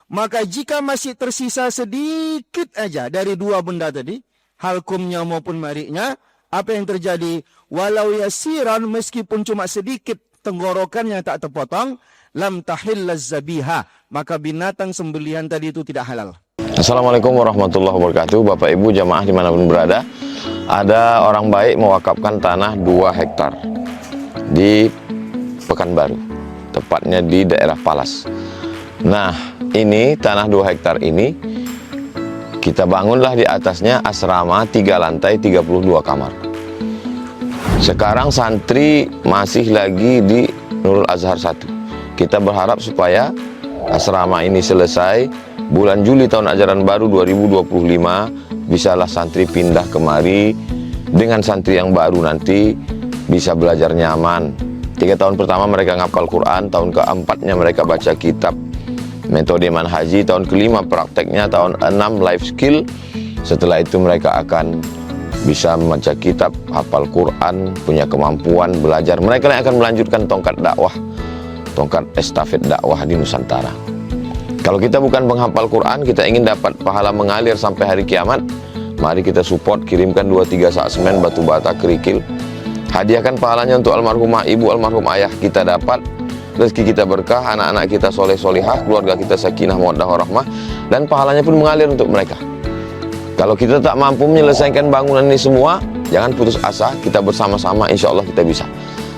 Maka jika masih tersisa sedikit aja dari dua benda tadi, halkumnya maupun mariknya, apa yang terjadi? Walau yasiran, meskipun cuma sedikit tenggorokannya tak terpotong, lam tahillaz zabiha, maka binatang sembelihan tadi itu tidak halal. Assalamualaikum warahmatullahi wabarakatuh. Bapak Ibu jamaah dimanapun berada, ada orang baik mewakafkan tanah 2 hektar di Pekanbaru, tepatnya di daerah Palas. Nah, ini tanah 2 hektar ini kita bangunlah di atasnya asrama 3 lantai 32 kamar. Sekarang santri masih lagi di Nurul Azhar 1. Kita berharap supaya asrama ini selesai bulan Juli tahun ajaran baru 2025, bisalah santri pindah kemari. Dengan santri yang baru nanti bisa belajar nyaman. 3 tahun pertama mereka ngapal Quran, tahun keempatnya mereka baca kitab metode manhaji, tahun kelima prakteknya, tahun 6 life skill. Setelah itu mereka akan bisa membaca kitab, hafal Quran, punya kemampuan belajar. Mereka yang akan melanjutkan tongkat dakwah, tongkat estafet dakwah di Nusantara. Kalau kita bukan penghafal Quran, kita ingin dapat pahala mengalir sampai hari kiamat, mari kita support, kirimkan 2-3 sak semen, batu bata, kerikil. Hadiahkan pahalanya untuk almarhumah ibu, almarhum ayah, kita dapat rezeki kita berkah, anak-anak kita soleh-solihah, keluarga kita sakinah, mawaddah, warahmah, dan pahalanya pun mengalir untuk mereka. Kalau kita tak mampu menyelesaikan bangunan ini semua, jangan putus asa, kita bersama-sama insya Allah kita bisa.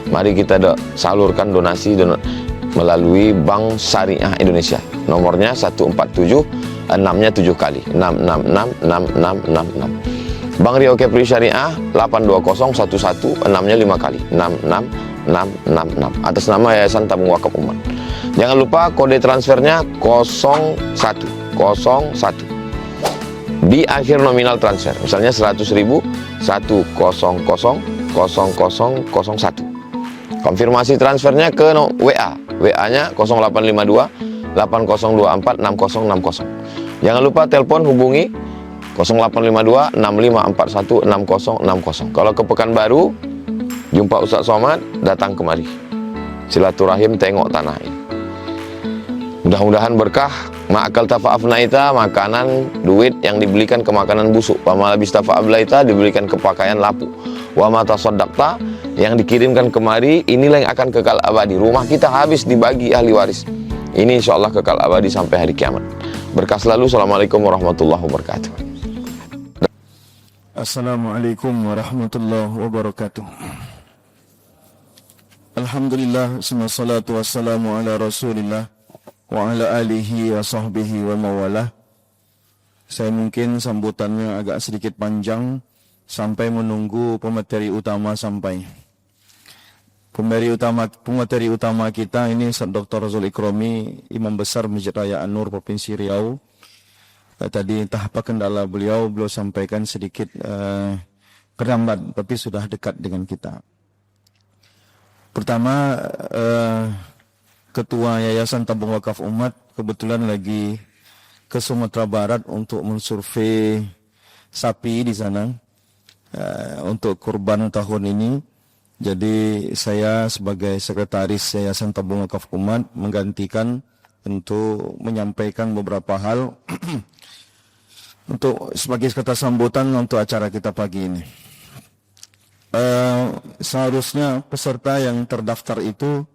Mari kita salurkan donasi melalui Bank Syariah Indonesia. Nomornya 147, 6-nya 7 kali, 6666666. Bank Riau Kepri Syariah 82011, 6-nya 5 kali, 66666. Atas nama Yayasan Tabung Wakaf Umat. Jangan lupa kode transfernya 0101. Di akhir nominal transfer, misalnya 100.000, 1000001. Konfirmasi transfernya ke WA. WA-nya 0852 8024 6060. Jangan lupa telepon hubungi 0852 6541 6060. Kalau ke Pekanbaru, jumpa Ustaz Somad, datang kemari. Silaturahim, tengok tanah ini. Mudah-mudahan berkah. Ma'akal tafa'afnaita, makanan, duit yang dibelikan ke makanan busuk. Wa malabis tafa'ablaita, dibelikan ke pakaian lapuk. Wa mata soddakta, yang dikirimkan kemari, inilah yang akan kekal abadi. Rumah kita habis dibagi ahli waris. Ini insya Allah kekal abadi sampai hari kiamat. Berkah selalu. Assalamualaikum warahmatullahi wabarakatuh. Assalamualaikum warahmatullahi wabarakatuh. Alhamdulillah, wassalatu wassalamu ala rasulillah wa ala alihi wa sahbihi wa mawalah. Saya mungkin sambutannya agak sedikit panjang sampai menunggu pemateri utama sampai. Pemateri utama kita ini Dr. Zul Ikromi, Imam Besar Masjid Raya An-Nur Provinsi Riau. Tadi entah apa kendala beliau sampaikan sedikit terlambat, tapi sudah dekat dengan kita. Pertama, Ketua Yayasan Tabung Wakaf Umat kebetulan lagi ke Sumatera Barat untuk mensurvei sapi di sana untuk kurban tahun ini. Jadi saya sebagai sekretaris Yayasan Tabung Wakaf Umat menggantikan untuk menyampaikan beberapa hal untuk sebagai kata sambutan untuk acara kita pagi ini. Seharusnya peserta yang terdaftar itu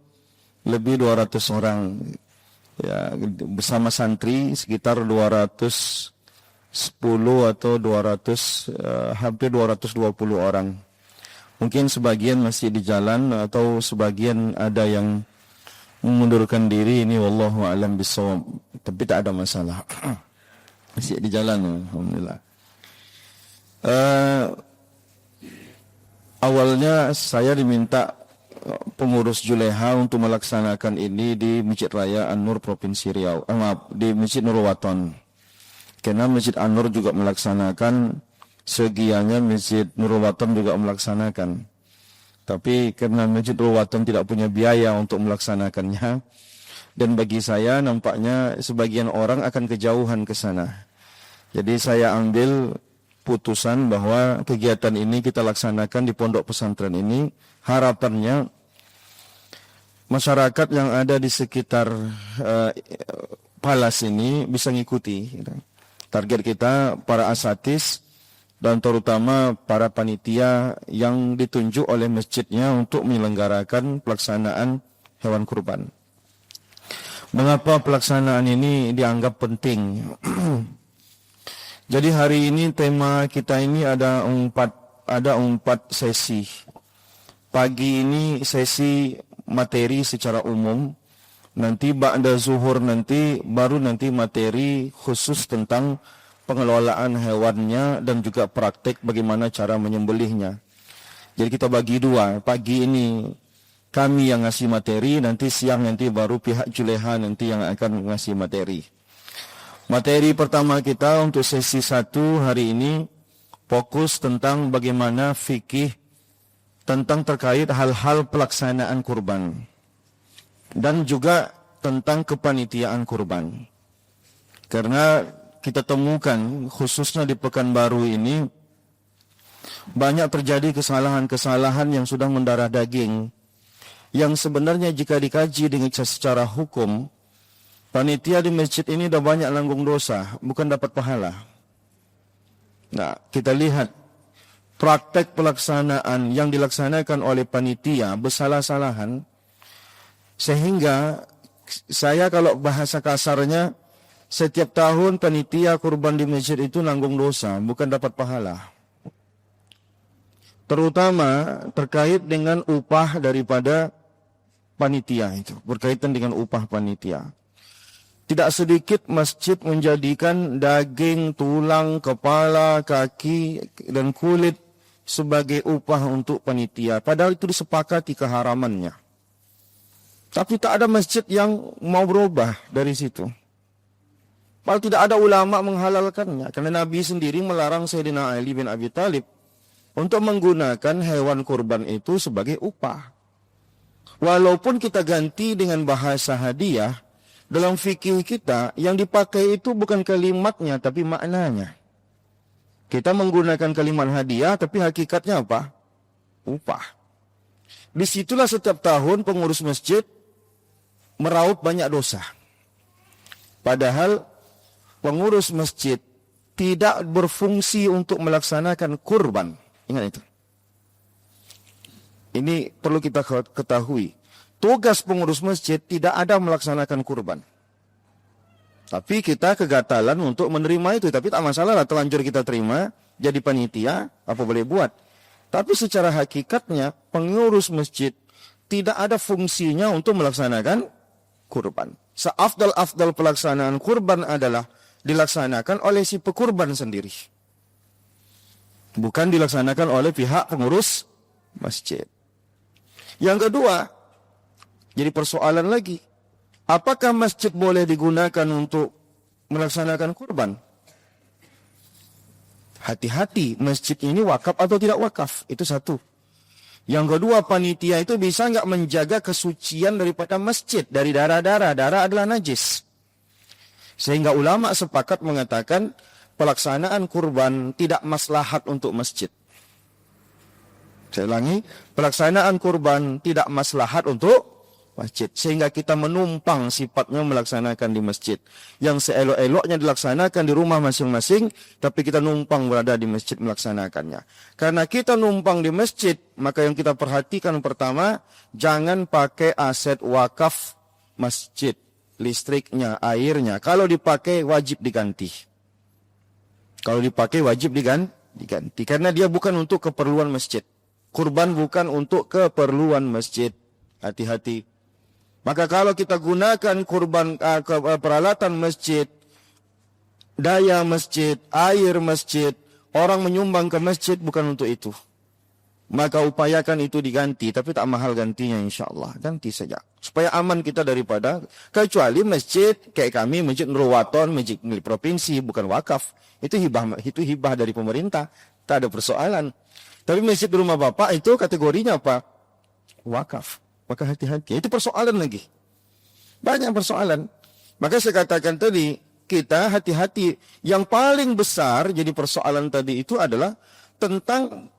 lebih 200 orang, ya, bersama santri sekitar 210 atau 200, hampir 220 orang. Mungkin sebagian masih di jalan atau sebagian ada yang mengundurkan diri, ini wallahu a'lam bishawab, tapi tak ada masalah. Masih di jalan, alhamdulillah. Awalnya saya diminta pengurus Juleha untuk melaksanakan ini di Masjid Raya An-Nur Provinsi Riau, di Masjid Nurul Waton. Karena Masjid An-Nur juga melaksanakan, segianya Masjid Nurul Waton juga melaksanakan. Tapi karena Masjid Nurul Waton tidak punya biaya untuk melaksanakannya, dan bagi saya nampaknya sebagian orang akan kejauhan ke sana. Jadi saya ambil putusan bahwa kegiatan ini kita laksanakan di pondok pesantren ini. Harapannya masyarakat yang ada di sekitar Palas ini bisa ngikuti. Target kita para asatis dan terutama para panitia yang ditunjuk oleh masjidnya untuk menyelenggarakan pelaksanaan hewan kurban. Mengapa pelaksanaan ini dianggap penting? Jadi hari ini tema kita ini ada empat sesi. Pagi ini sesi materi secara umum. Nanti ba'da zuhur nanti baru nanti materi khusus tentang pengelolaan hewannya dan juga praktek bagaimana cara menyembelihnya. Jadi kita bagi dua. Pagi ini kami yang ngasih materi, nanti siang nanti baru pihak Juleha nanti yang akan ngasih materi. Materi pertama kita untuk sesi 1 hari ini fokus tentang bagaimana fikih tentang terkait hal-hal pelaksanaan kurban dan juga tentang kepanitiaan kurban. Karena kita temukan khususnya di Pekanbaru ini banyak terjadi kesalahan-kesalahan yang sudah mendarah daging yang sebenarnya jika dikaji dengan secara hukum, panitia di masjid ini dah banyak nanggung dosa, bukan dapat pahala. Nah, kita lihat praktek pelaksanaan yang dilaksanakan oleh panitia bersalah-salahan, sehingga saya kalau bahasa kasarnya, setiap tahun panitia kurban di masjid itu nanggung dosa, bukan dapat pahala. Terutama terkait dengan upah daripada panitia itu, berkaitan dengan upah panitia. Tidak sedikit masjid menjadikan daging, tulang, kepala, kaki, dan kulit sebagai upah untuk panitia. Padahal itu disepakati keharamannya. Tapi tak ada masjid yang mau berubah dari situ. Padahal tidak ada ulama menghalalkannya. Karena Nabi sendiri melarang Sayyidina Ali bin Abi Thalib untuk menggunakan hewan kurban itu sebagai upah. Walaupun kita ganti dengan bahasa hadiah, dalam fikih kita yang dipakai itu bukan kalimatnya tapi maknanya. Kita menggunakan kalimat hadiah tapi hakikatnya apa? Upah. Disitulah setiap tahun pengurus masjid meraup banyak dosa. Padahal pengurus masjid tidak berfungsi untuk melaksanakan kurban. Ingat itu. Ini perlu kita ketahui. Tugas pengurus masjid tidak ada melaksanakan kurban. Tapi kita kegatalan untuk menerima itu. Tapi tak masalah lah, telanjur kita terima. Jadi panitia, apa boleh buat. Tapi secara hakikatnya, pengurus masjid tidak ada fungsinya untuk melaksanakan kurban. Seafdal-afdal pelaksanaan kurban adalah dilaksanakan oleh si pekurban sendiri. Bukan dilaksanakan oleh pihak pengurus masjid. Yang kedua, jadi persoalan lagi. Apakah masjid boleh digunakan untuk melaksanakan kurban? Hati-hati, masjid ini wakaf atau tidak wakaf. Itu satu. Yang kedua, panitia itu bisa nggak menjaga kesucian daripada masjid dari darah-darah. Darah adalah najis. Sehingga ulama sepakat mengatakan pelaksanaan kurban tidak maslahat untuk masjid. Saya ulangi, pelaksanaan kurban tidak maslahat untuk masjid. Sehingga kita menumpang sifatnya melaksanakan di masjid. Yang seelok-eloknya dilaksanakan di rumah masing-masing, tapi kita numpang berada di masjid melaksanakannya. Karena kita numpang di masjid, maka yang kita perhatikan pertama, jangan pakai aset wakaf masjid. Listriknya, airnya. Kalau dipakai wajib diganti. Kalau dipakai wajib diganti. Karena dia bukan untuk keperluan masjid. Kurban bukan untuk keperluan masjid. Hati-hati. Maka kalau kita gunakan kurban peralatan masjid, daya masjid, air masjid, orang menyumbang ke masjid bukan untuk itu. Maka upayakan itu diganti, tapi tak mahal gantinya insyaAllah. Ganti saja. Supaya aman kita daripada, kecuali masjid, kayak kami, Masjid Nurul Waton, masjid milik provinsi, bukan wakaf. Itu hibah dari pemerintah. Tak ada persoalan. Tapi masjid di rumah bapak itu kategorinya apa? Wakaf. Maka hati-hati. Itu persoalan lagi. Banyak persoalan. Maka saya katakan tadi, kita hati-hati. Yang paling besar jadi persoalan tadi itu adalah tentang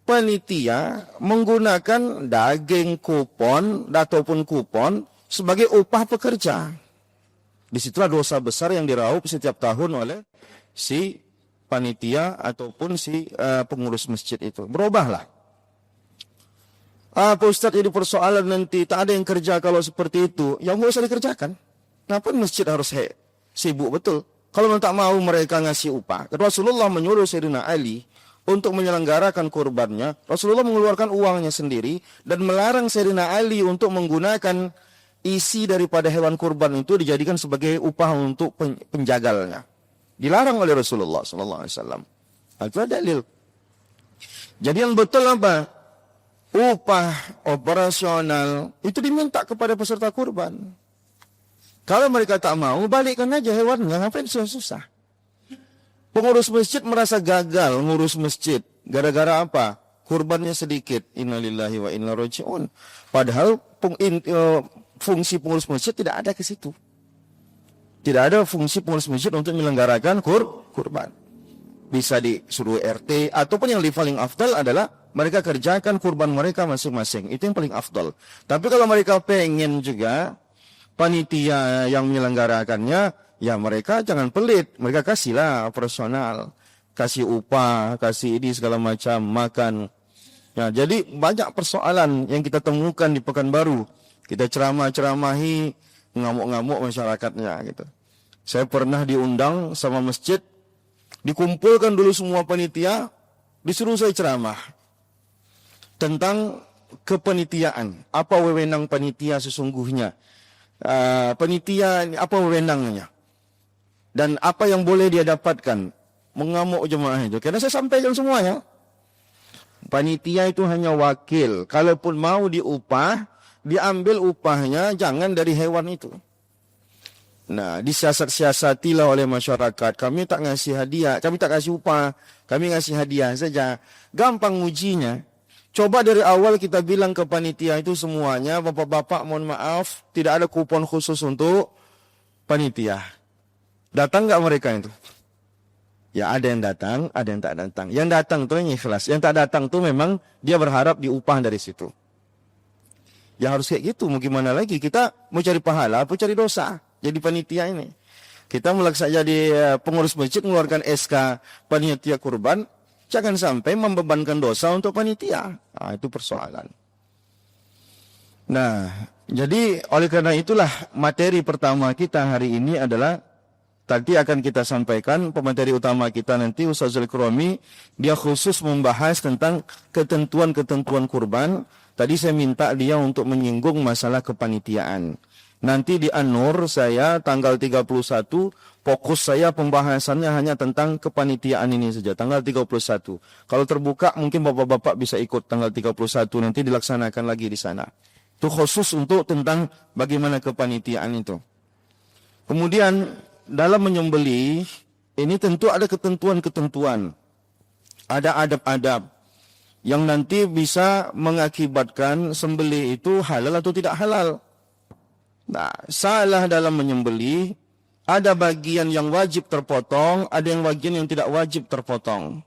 panitia menggunakan daging kupon ataupun kupon sebagai upah pekerja. Disitulah dosa besar yang diraup setiap tahun oleh si panitia ataupun si pengurus masjid itu. Berubahlah. Pak Ustadz, jadi persoalan nanti tak ada yang kerja kalau seperti itu. Ya nggak usah dikerjakan. Kenapa masjid harus sibuk betul? Kalau tak mau mereka ngasih upah. Rasulullah menyuruh Sayyidina Ali untuk menyelenggarakan kurbannya. Rasulullah mengeluarkan uangnya sendiri dan melarang Sayyidina Ali untuk menggunakan isi daripada hewan kurban itu dijadikan sebagai upah untuk penjagalnya. Dilarang oleh Rasulullah SAW. Itu dalil. Jadi yang betul apa? Upah operasional itu diminta kepada peserta kurban. Kalau mereka tak mau, balikkan aja hewannya. Ngapain susah-susah? Pengurus masjid merasa gagal ngurus masjid. Gara-gara apa? Kurbannya sedikit. Innalillahi wa inna roji'un. Padahal fungsi pengurus masjid tidak ada ke situ. Tidak ada fungsi pengurus masjid untuk menyelenggarakan kurban. Bisa disuruh RT, ataupun yang paling afdal adalah mereka kerjakan kurban mereka masing-masing. Itu yang paling afdal. Tapi kalau mereka pengen juga panitia yang menyelenggarakannya, ya mereka jangan pelit. Mereka kasihlah operasional. Kasih upah, kasih ini segala macam, makan. Ya, jadi banyak persoalan yang kita temukan di Pekanbaru. Kita ceramah-ceramahi, ngamuk-ngamuk masyarakatnya gitu. Saya pernah diundang sama masjid, dikumpulkan dulu semua panitia, disuruh saya ceramah tentang kepanitiaan. Apa wewenang panitia sesungguhnya? Panitia apa wewenangnya? Dan apa yang boleh dia dapatkan? Mengamuk jemaah itu. Karena saya sampaikan semuanya. Panitia itu hanya wakil. Kalaupun mau diupah, diambil upahnya jangan dari hewan itu. Nah, disiasat-siasatilah oleh masyarakat. Kami tak ngasih hadiah, kami tak kasih upah, kami ngasih hadiah saja. Gampang ujinya. Coba dari awal kita bilang ke panitia itu semuanya, bapak-bapak mohon maaf, tidak ada kupon khusus untuk panitia. Datang nggak mereka itu? Ya ada yang datang, ada yang tak datang. Yang datang tuh yang ikhlas, yang tak datang tuh memang dia berharap diupah dari situ. Ya harus kayak gitu, mau gimana lagi? Kita mau cari pahala, mau cari dosa. Jadi panitia ini. Kita melaksanakan jadi pengurus masjid mengeluarkan SK panitia kurban, jangan sampai membebankan dosa untuk panitia. Nah, itu persoalan. Nah, jadi oleh karena itulah materi pertama kita hari ini adalah tadi akan kita sampaikan pemateri utama kita nanti Ustaz Zulkarnaini, dia khusus membahas tentang ketentuan-ketentuan kurban. Tadi saya minta dia untuk menyinggung masalah kepanitiaan. Nanti di An-Nur saya tanggal 31 fokus saya pembahasannya hanya tentang kepanitiaan ini saja tanggal 31. Kalau terbuka mungkin bapak-bapak bisa ikut tanggal 31 nanti dilaksanakan lagi di sana. Itu khusus untuk tentang bagaimana kepanitiaan itu. Kemudian dalam menyembelih ini tentu ada ketentuan-ketentuan. Ada adab-adab yang nanti bisa mengakibatkan sembelih itu halal atau tidak halal. Nah, salah dalam menyembelih, ada bagian yang wajib terpotong, ada yang bagian yang tidak wajib terpotong.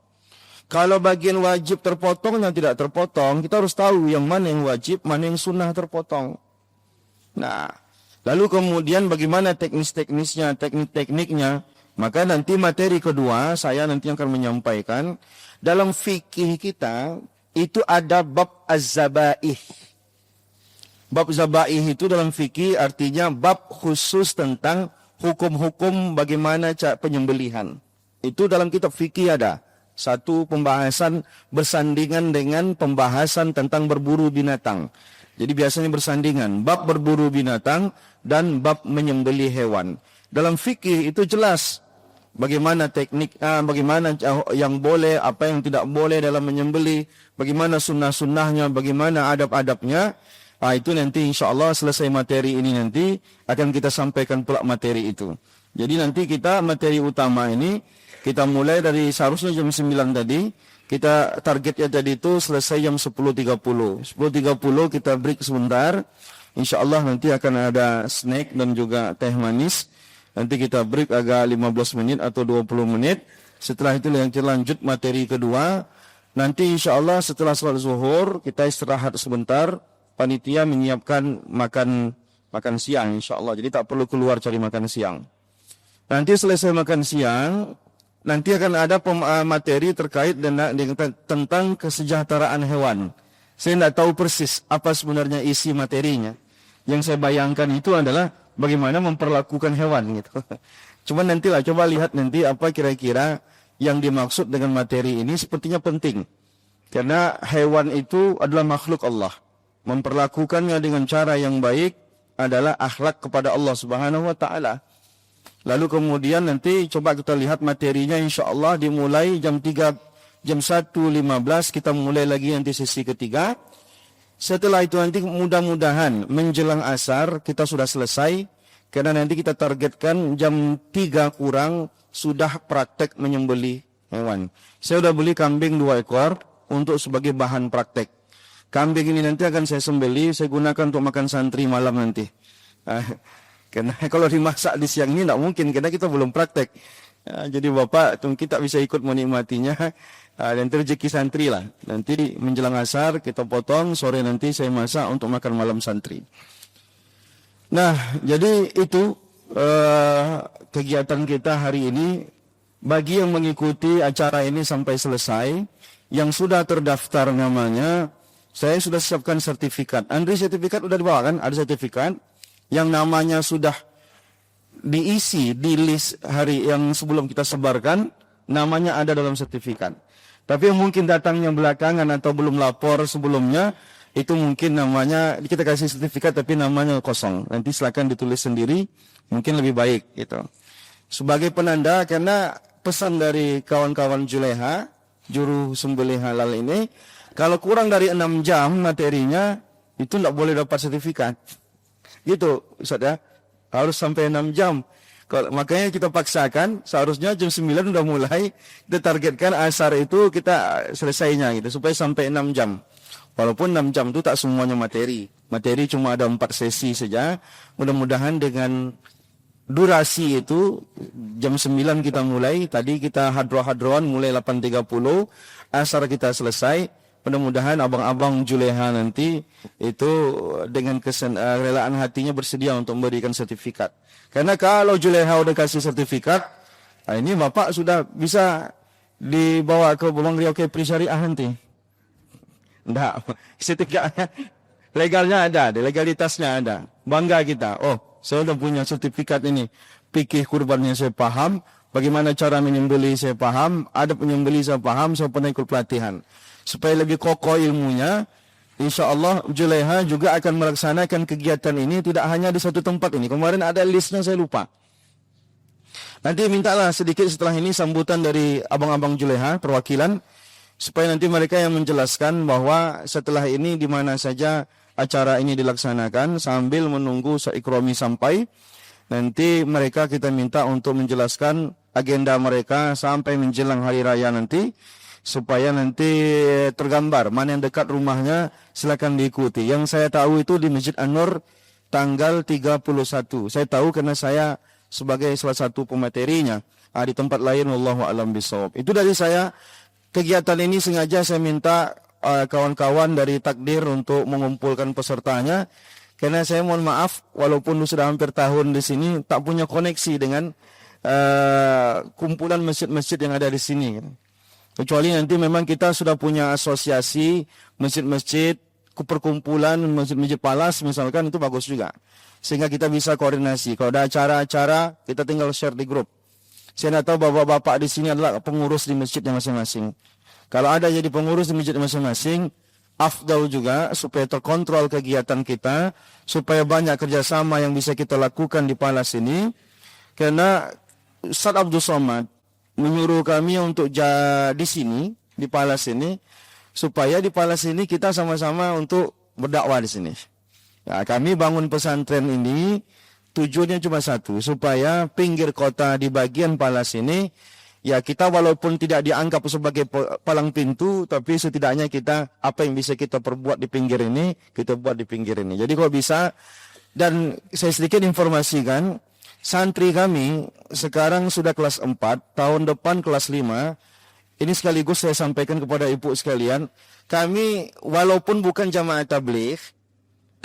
Kalau bagian wajib terpotong dan tidak terpotong, kita harus tahu yang mana yang wajib, mana yang sunnah terpotong. Nah, lalu kemudian bagaimana teknis-teknisnya, teknik-tekniknya, maka nanti materi kedua saya nanti akan menyampaikan. Dalam fikih kita, itu ada bab az-zabaih. Bab zabaih itu dalam fikih artinya bab khusus tentang hukum-hukum bagaimana cara penyembelihan. Itu dalam kitab fikih ada. Satu pembahasan bersandingan dengan pembahasan tentang berburu binatang. Jadi biasanya bersandingan. Bab berburu binatang dan bab menyembelih hewan. Dalam fikih itu jelas. Bagaimana teknik, bagaimana yang boleh, apa yang tidak boleh dalam menyembelih. Bagaimana sunnah-sunnahnya, bagaimana adab-adabnya. Itu nanti insya Allah selesai materi ini nanti akan kita sampaikan pula materi itu. Jadi nanti kita materi utama ini kita mulai dari seharusnya jam 9 tadi. Kita targetnya tadi itu selesai jam 10.30. 10.30 kita break sebentar. Insya Allah nanti akan ada snack dan juga teh manis. Nanti kita break agak 15 menit atau 20 menit. Setelah itu yang lanjut materi kedua. Nanti insya Allah setelah salat zuhur kita istirahat sebentar. Panitia menyiapkan makan makan siang insyaallah. Jadi tak perlu keluar cari makan siang. Nanti selesai makan siang, nanti akan ada materi terkait dengan tentang kesejahteraan hewan. Saya tidak tahu persis apa sebenarnya isi materinya. Yang saya bayangkan itu adalah bagaimana memperlakukan hewan gitu. Cuma nantilah, coba lihat nanti apa kira-kira yang dimaksud dengan materi ini, sepertinya penting. Karena hewan itu adalah makhluk Allah. Memperlakukannya dengan cara yang baik adalah akhlak kepada Allah Subhanahu wa taala. Lalu kemudian nanti coba kita lihat materinya, insyaallah dimulai jam 1.15 kita mulai lagi nanti sesi ketiga. Setelah itu nanti mudah-mudahan menjelang asar kita sudah selesai. Karena nanti kita targetkan jam 3 kurang sudah praktek menyembelih hewan. Saya sudah beli kambing 2 ekor untuk sebagai bahan praktek. Kambing ini nanti akan saya sembelih, saya gunakan untuk makan santri malam nanti. Karena kalau dimasak di siang ini tidak mungkin, karena kita belum praktek. Jadi Bapak kita bisa ikut menikmatinya, dan rezeki santri lah. Nanti menjelang asar kita potong, sore nanti saya masak untuk makan malam santri. Nah, jadi itu kegiatan kita hari ini. Bagi yang mengikuti acara ini sampai selesai, yang sudah terdaftar namanya, saya sudah siapkan sertifikat. Andri, sertifikat udah dibawa kan? Ada sertifikat yang namanya sudah diisi di list hari yang sebelum kita sebarkan, namanya ada dalam sertifikat. Tapi yang mungkin datangnya belakangan atau belum lapor sebelumnya, itu mungkin namanya, kita kasih sertifikat tapi namanya kosong. Nanti silakan ditulis sendiri, mungkin lebih baik gitu. Sebagai penanda, karena pesan dari kawan-kawan Juleha, juru sembelih halal ini, kalau kurang dari 6 jam materinya, itu tidak boleh dapat sertifikat. Gitu, Ustaz ya. Harus sampai 6 jam. Makanya kita paksakan, seharusnya jam 9 sudah mulai, kita targetkan asar itu kita selesainya gitu, supaya sampai 6 jam. Walaupun 6 jam itu tak semuanya materi. Materi cuma ada 4 sesi saja. Mudah-mudahan dengan durasi itu, jam 9 kita mulai, tadi kita hadroh-hadrohan mulai 8.30, asar kita selesai. Mudah-mudahan abang-abang Juleha nanti itu dengan kerelaan hatinya bersedia untuk memberikan sertifikat. Karena kalau Juleha udah kasih sertifikat, ini Bapak sudah bisa dibawa ke Bawang Riau Kepri Syariah nanti. Enggak, sertifikatnya legalnya ada, legalitasnya ada. Bangga kita. Oh, saya udah punya sertifikat ini. Fikih kurbannya saya paham, bagaimana cara menyembelih saya paham, adab menyembelih saya paham, saya pernah ikut pelatihan. Supaya lebih kokoh ilmunya, insyaallah Juleha juga akan melaksanakan kegiatan ini tidak hanya di satu tempat ini. Kemarin ada listnya saya lupa. Nanti mintalah sedikit setelah ini sambutan dari abang-abang Juleha, perwakilan, supaya nanti mereka yang menjelaskan bahwa setelah ini di mana saja acara ini dilaksanakan sambil menunggu seikrami sampai. Nanti mereka kita minta untuk menjelaskan agenda mereka sampai menjelang hari raya nanti, supaya nanti tergambar mana yang dekat rumahnya, silakan diikuti. Yang saya tahu itu di Masjid An-Nur tanggal 31. Saya tahu karena saya sebagai salah satu pematerinya. Di tempat lain wallahu a'lam bishawab. Itu dari saya. Kegiatan ini sengaja saya minta kawan-kawan dari Takdir untuk mengumpulkan pesertanya. Karena saya mohon maaf, walaupun sudah hampir tahun di sini, tak punya koneksi dengan kumpulan masjid-masjid yang ada di sini. Kecuali nanti memang kita sudah punya asosiasi masjid-masjid, perkumpulan masjid-masjid Palas misalkan, itu bagus juga. Sehingga kita bisa koordinasi. Kalau ada acara-acara, kita tinggal share di grup. Saya tidak tahu bapak-bapak di sini adalah pengurus di masjidnya masing-masing. Kalau ada jadi pengurus di masjid masing-masing, afdal juga supaya terkontrol kegiatan kita, supaya banyak kerjasama yang bisa kita lakukan di Palas ini. Karena Ustaz Abdul Somad menyuruh kami untuk di sini, di Palas ini, supaya di Palas ini kita sama-sama untuk berdakwah di sini. Nah, kami bangun pesantren ini tujuannya cuma satu, supaya pinggir kota di bagian Palas ini, ya kita walaupun tidak dianggap sebagai palang pintu, tapi setidaknya kita apa yang bisa kita perbuat di pinggir ini, kita buat di pinggir ini. Jadi kalau bisa, dan saya sedikit informasikan, santri kami sekarang sudah kelas 4, tahun depan kelas 5. Ini sekaligus saya sampaikan kepada ibu sekalian, kami walaupun bukan jamaah tabligh,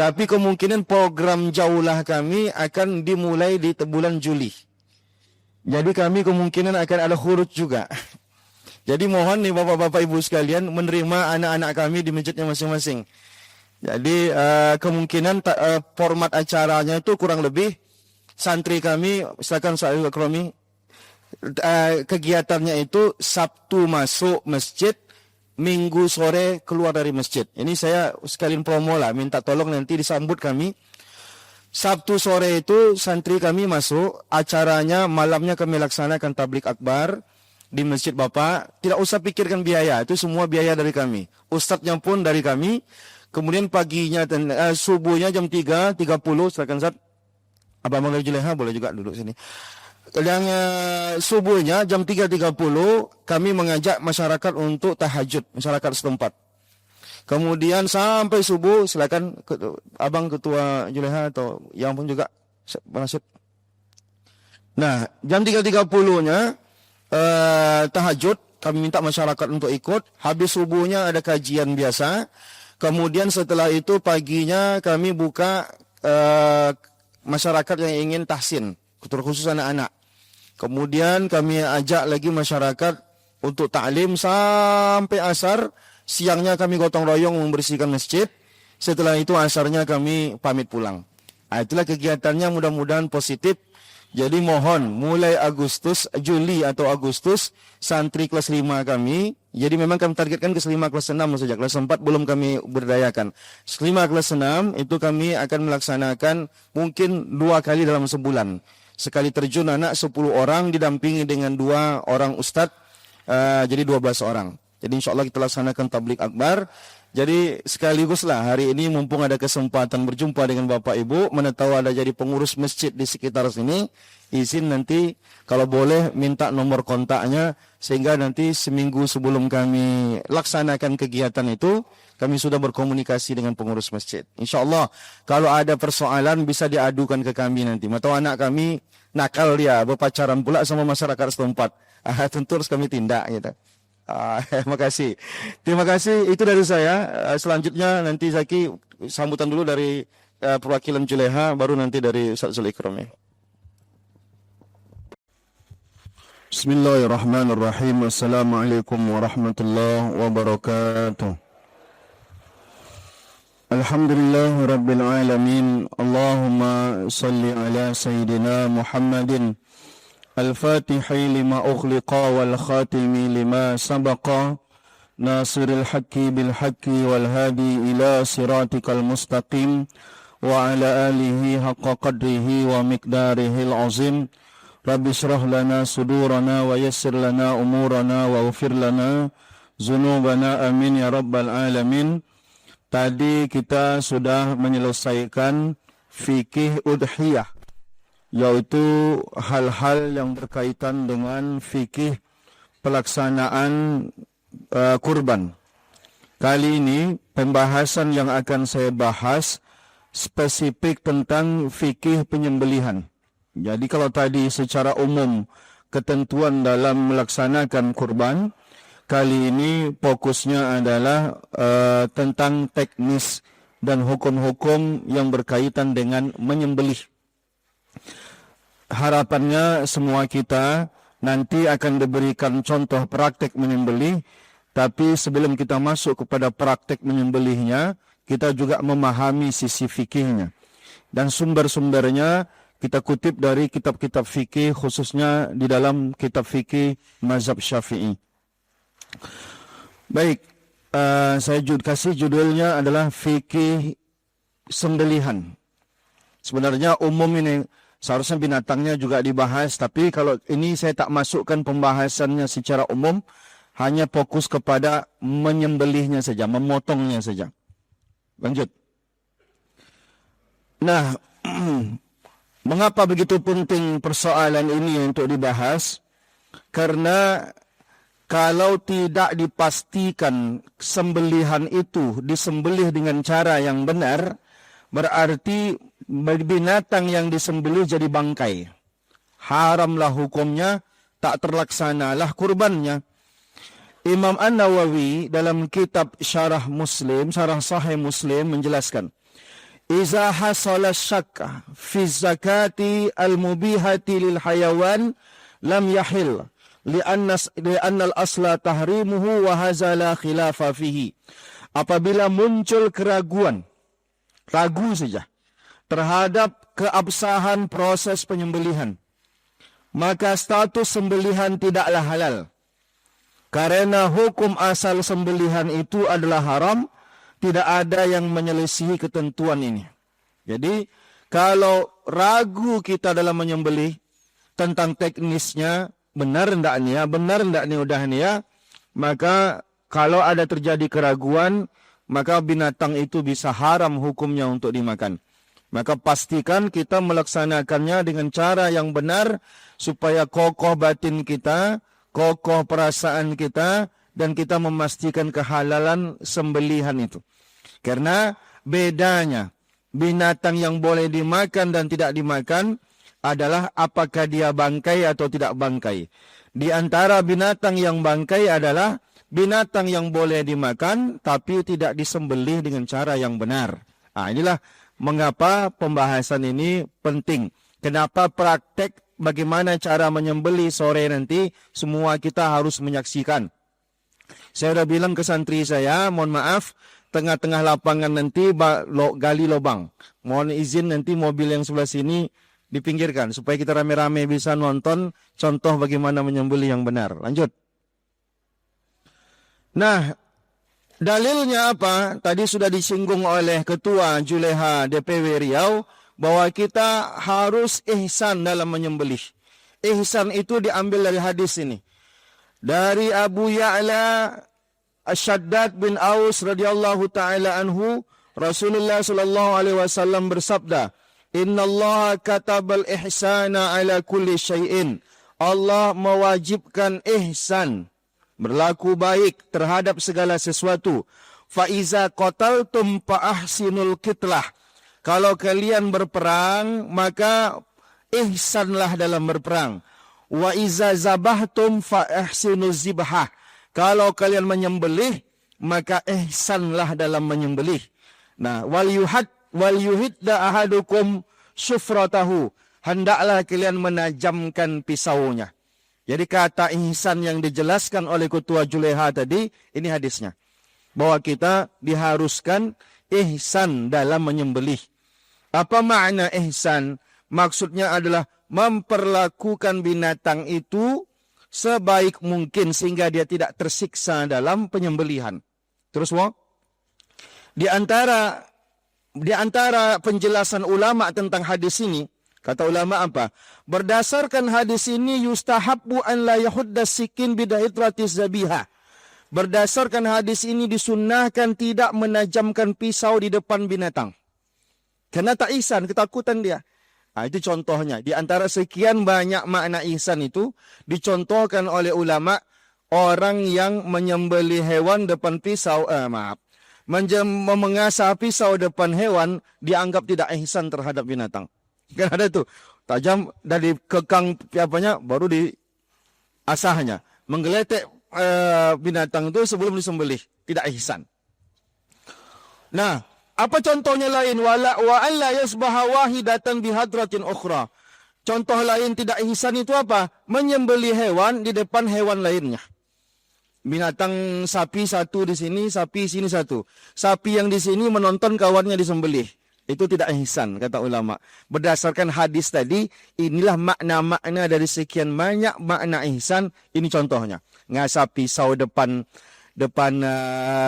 Tapi kemungkinan program jauhlah kami akan dimulai di bulan Juli. Jadi kami kemungkinan akan ada khuruj juga. Jadi mohon nih bapak-bapak ibu sekalian menerima anak-anak kami di masjidnya masing-masing. Jadi kemungkinan format acaranya itu kurang lebih santri kami, silakan Ustaz Akrami, kegiatannya itu Sabtu masuk masjid, Minggu sore keluar dari masjid. Ini saya sekalian promo lah, minta tolong nanti disambut kami. Sabtu sore itu santri kami masuk, acaranya malamnya kami laksanakan tablik akbar di masjid Bapak. Tidak usah pikirkan biaya, itu semua biaya dari kami. Ustadznya pun dari kami. Kemudian paginya, subuhnya jam 3.30, silakan Ustaz. Abang Maghrib Juleha boleh juga duduk sini. Yang subuhnya jam 3.30 kami mengajak masyarakat untuk tahajud, masyarakat setempat. Kemudian sampai subuh silakan Abang Ketua Juleha atau yang pun juga Rasid. Nah, jam 3.30-nya tahajud, kami minta masyarakat untuk ikut. Habis subuhnya ada kajian biasa. Kemudian setelah itu paginya kami buka masyarakat yang ingin tahsin, terkhusus anak-anak. Kemudian kami ajak lagi masyarakat untuk taklim sampai asar. Siangnya kami gotong royong membersihkan masjid. Setelah itu asarnya kami pamit pulang. Itulah kegiatannya, mudah-mudahan positif. Jadi mohon mulai Juli atau Agustus santri kelas 5 kami. Jadi memang kami targetkan kelas 5 kelas 6 saja. Kelas 4 belum kami berdayakan. Kelas 5 kelas 6 itu kami akan melaksanakan mungkin 2 kali dalam sebulan. Sekali terjun anak 10 orang didampingi dengan 2 orang ustadz, jadi 12 orang. Jadi insya Allah kita laksanakan tablik akbar. Jadi sekaliguslah hari ini mumpung ada kesempatan berjumpa dengan Bapak Ibu, mana tahu ada jadi pengurus masjid di sekitar sini, izin nanti kalau boleh minta nomor kontaknya sehingga nanti seminggu sebelum kami laksanakan kegiatan itu kami sudah berkomunikasi dengan pengurus masjid. Insya Allah kalau ada persoalan bisa diadukan ke kami nanti. Atau anak kami nakal dia berpacaran pula sama masyarakat setempat, tentu harus kami tindak gitu. Terima kasih. Itu dari saya. Selanjutnya nanti Zaki sambutan dulu dari perwakilan Juleha, baru nanti dari Ustaz Zulfikar. Bismillahirrahmanirrahim. Assalamualaikum warahmatullahi wabarakatuh. Alhamdulillah Rabbil Alamin. Allahumma salli ala Sayyidina Muhammadin Al-Fatihi lima ukhliqa wal khatimi lima sabaqa Nasiril haqqi bil haqqi wal hadi ila siratikal mustaqim Wa ala alihi haqqa qadrihi wa miqdarihil azim Rabbi syrah lana sudurana wa yassir lana umurana wa ufir lana zunubana amin ya Rabbal Alamin. Tadi kita sudah menyelesaikan fikih udhiyah, yaitu hal-hal yang berkaitan dengan fikih pelaksanaan kurban. Kali ini pembahasan yang akan saya bahas spesifik tentang fikih penyembelihan. Jadi kalau tadi secara umum ketentuan dalam melaksanakan kurban, kali ini fokusnya adalah tentang teknis dan hukum-hukum yang berkaitan dengan menyembelih. Harapannya semua kita nanti akan diberikan contoh praktek menyembelih, tapi sebelum kita masuk kepada praktek menyembelihnya, kita juga memahami sisi fikihnya. Dan sumber-sumbernya kita kutip dari kitab-kitab fikih, khususnya di dalam kitab fikih mazhab Syafi'i. Baik, saya kasih judulnya adalah fikih sembelihan. Sebenarnya umum ini, seharusnya binatangnya juga dibahas, tapi kalau ini saya tak masukkan pembahasannya secara umum, hanya fokus kepada menyembelihnya saja, memotongnya saja. Lanjut. Nah, mengapa begitu penting persoalan ini untuk dibahas? Karena kalau tidak dipastikan sembelihan itu disembelih dengan cara yang benar, berarti binatang yang disembelih jadi bangkai. Haramlah hukumnya, tak terlaksanalah kurbannya. Imam An-Nawawi dalam kitab Syarah Muslim, Syarah Sahih Muslim menjelaskan, Iza hasala syakka fi zakati al-mubihati lil hayawan lam yahil li'anna al-asla tahrimuhu wa hadza la khilafa fihi. Apabila muncul keraguan, ragu saja terhadap keabsahan proses penyembelihan, maka status sembelihan tidaklah halal. Karena hukum asal sembelihan itu adalah haram, tidak ada yang menyelisihi ketentuan ini. Jadi, kalau ragu kita dalam menyembelih tentang teknisnya, benar hendaknya udahnya, maka kalau ada terjadi keraguan, maka binatang itu bisa haram hukumnya untuk dimakan. Maka pastikan kita melaksanakannya dengan cara yang benar, supaya kokoh batin kita, kokoh perasaan kita, dan kita memastikan kehalalan sembelihan itu. Karena bedanya binatang yang boleh dimakan dan tidak dimakan adalah apakah dia bangkai atau tidak bangkai. Di antara binatang yang bangkai adalah binatang yang boleh dimakan tapi tidak disembelih dengan cara yang benar. Inilah mengapa pembahasan ini penting. Kenapa praktek bagaimana cara menyembelih sore nanti semua kita harus menyaksikan. Saya sudah bilang ke santri saya, mohon maaf, tengah-tengah lapangan nanti gali lubang. Mohon izin nanti mobil yang sebelah sini dipinggirkan supaya kita rame-rame bisa nonton contoh bagaimana menyembelih yang benar. Lanjut. Nah, dalilnya apa? Tadi sudah disinggung oleh Ketua Juleha DPW Riau bahwa kita harus ihsan dalam menyembelih. Ihsan itu diambil dari hadis ini. Dari Abu Ya'la Asy-Syaddad bin Aus radhiyallahu taala anhu, Rasulullah sallallahu alaihi wasallam bersabda, "Innallaha katabal ihsana ala kulli syai'in." Allah mewajibkan ihsan, berlaku baik terhadap segala sesuatu. Fa iza qataltum fa ahsinul qitlah. Kalau kalian berperang, maka ihsanlah dalam berperang. Wa iza zabahtum fa ahsinuz zibhah. Kalau kalian menyembelih, maka ihsanlah dalam menyembelih. Nah, wal yuhidda ahadukum syufratahu. Hendaklah kalian menajamkan pisaunya. Jadi kata ihsan yang dijelaskan oleh Ketua Juleha tadi, ini hadisnya. Bahwa kita diharuskan ihsan dalam menyembelih. Apa makna ihsan? Maksudnya adalah memperlakukan binatang itu sebaik mungkin sehingga dia tidak tersiksa dalam penyembelihan. Terus di antara penjelasan ulama tentang hadis ini, kata ulama apa? Berdasarkan hadis ini yustahabbu an la yahudda sikin bidahitratis zabiha. Berdasarkan hadis ini disunnahkan tidak menajamkan pisau di depan binatang. Karena tak ihsan, ketakutan dia. Itu contohnya. Di antara sekian banyak makna ihsan itu, dicontohkan oleh ulama, orang yang menyembelih hewan depan pisau, mengasah pisau depan hewan, dianggap tidak ihsan terhadap binatang. Kan ada tuh, tajam dari kekang baru diasahnya. Menggeletek binatang itu sebelum disembelih. Tidak ihsan. Nah, apa contohnya lain? Wa alla yasbaha wahidatan bihadratin ukhra. Contoh lain tidak ihsan itu apa? Menyembelih hewan di depan hewan lainnya. Binatang sapi satu di sini, sapi sini satu. Sapi yang di sini menonton kawannya disembelih. Itu tidak ihsan, kata ulama. Berdasarkan hadis tadi, inilah makna-makna dari sekian banyak makna ihsan. Ini contohnya. Ngasah pisau depan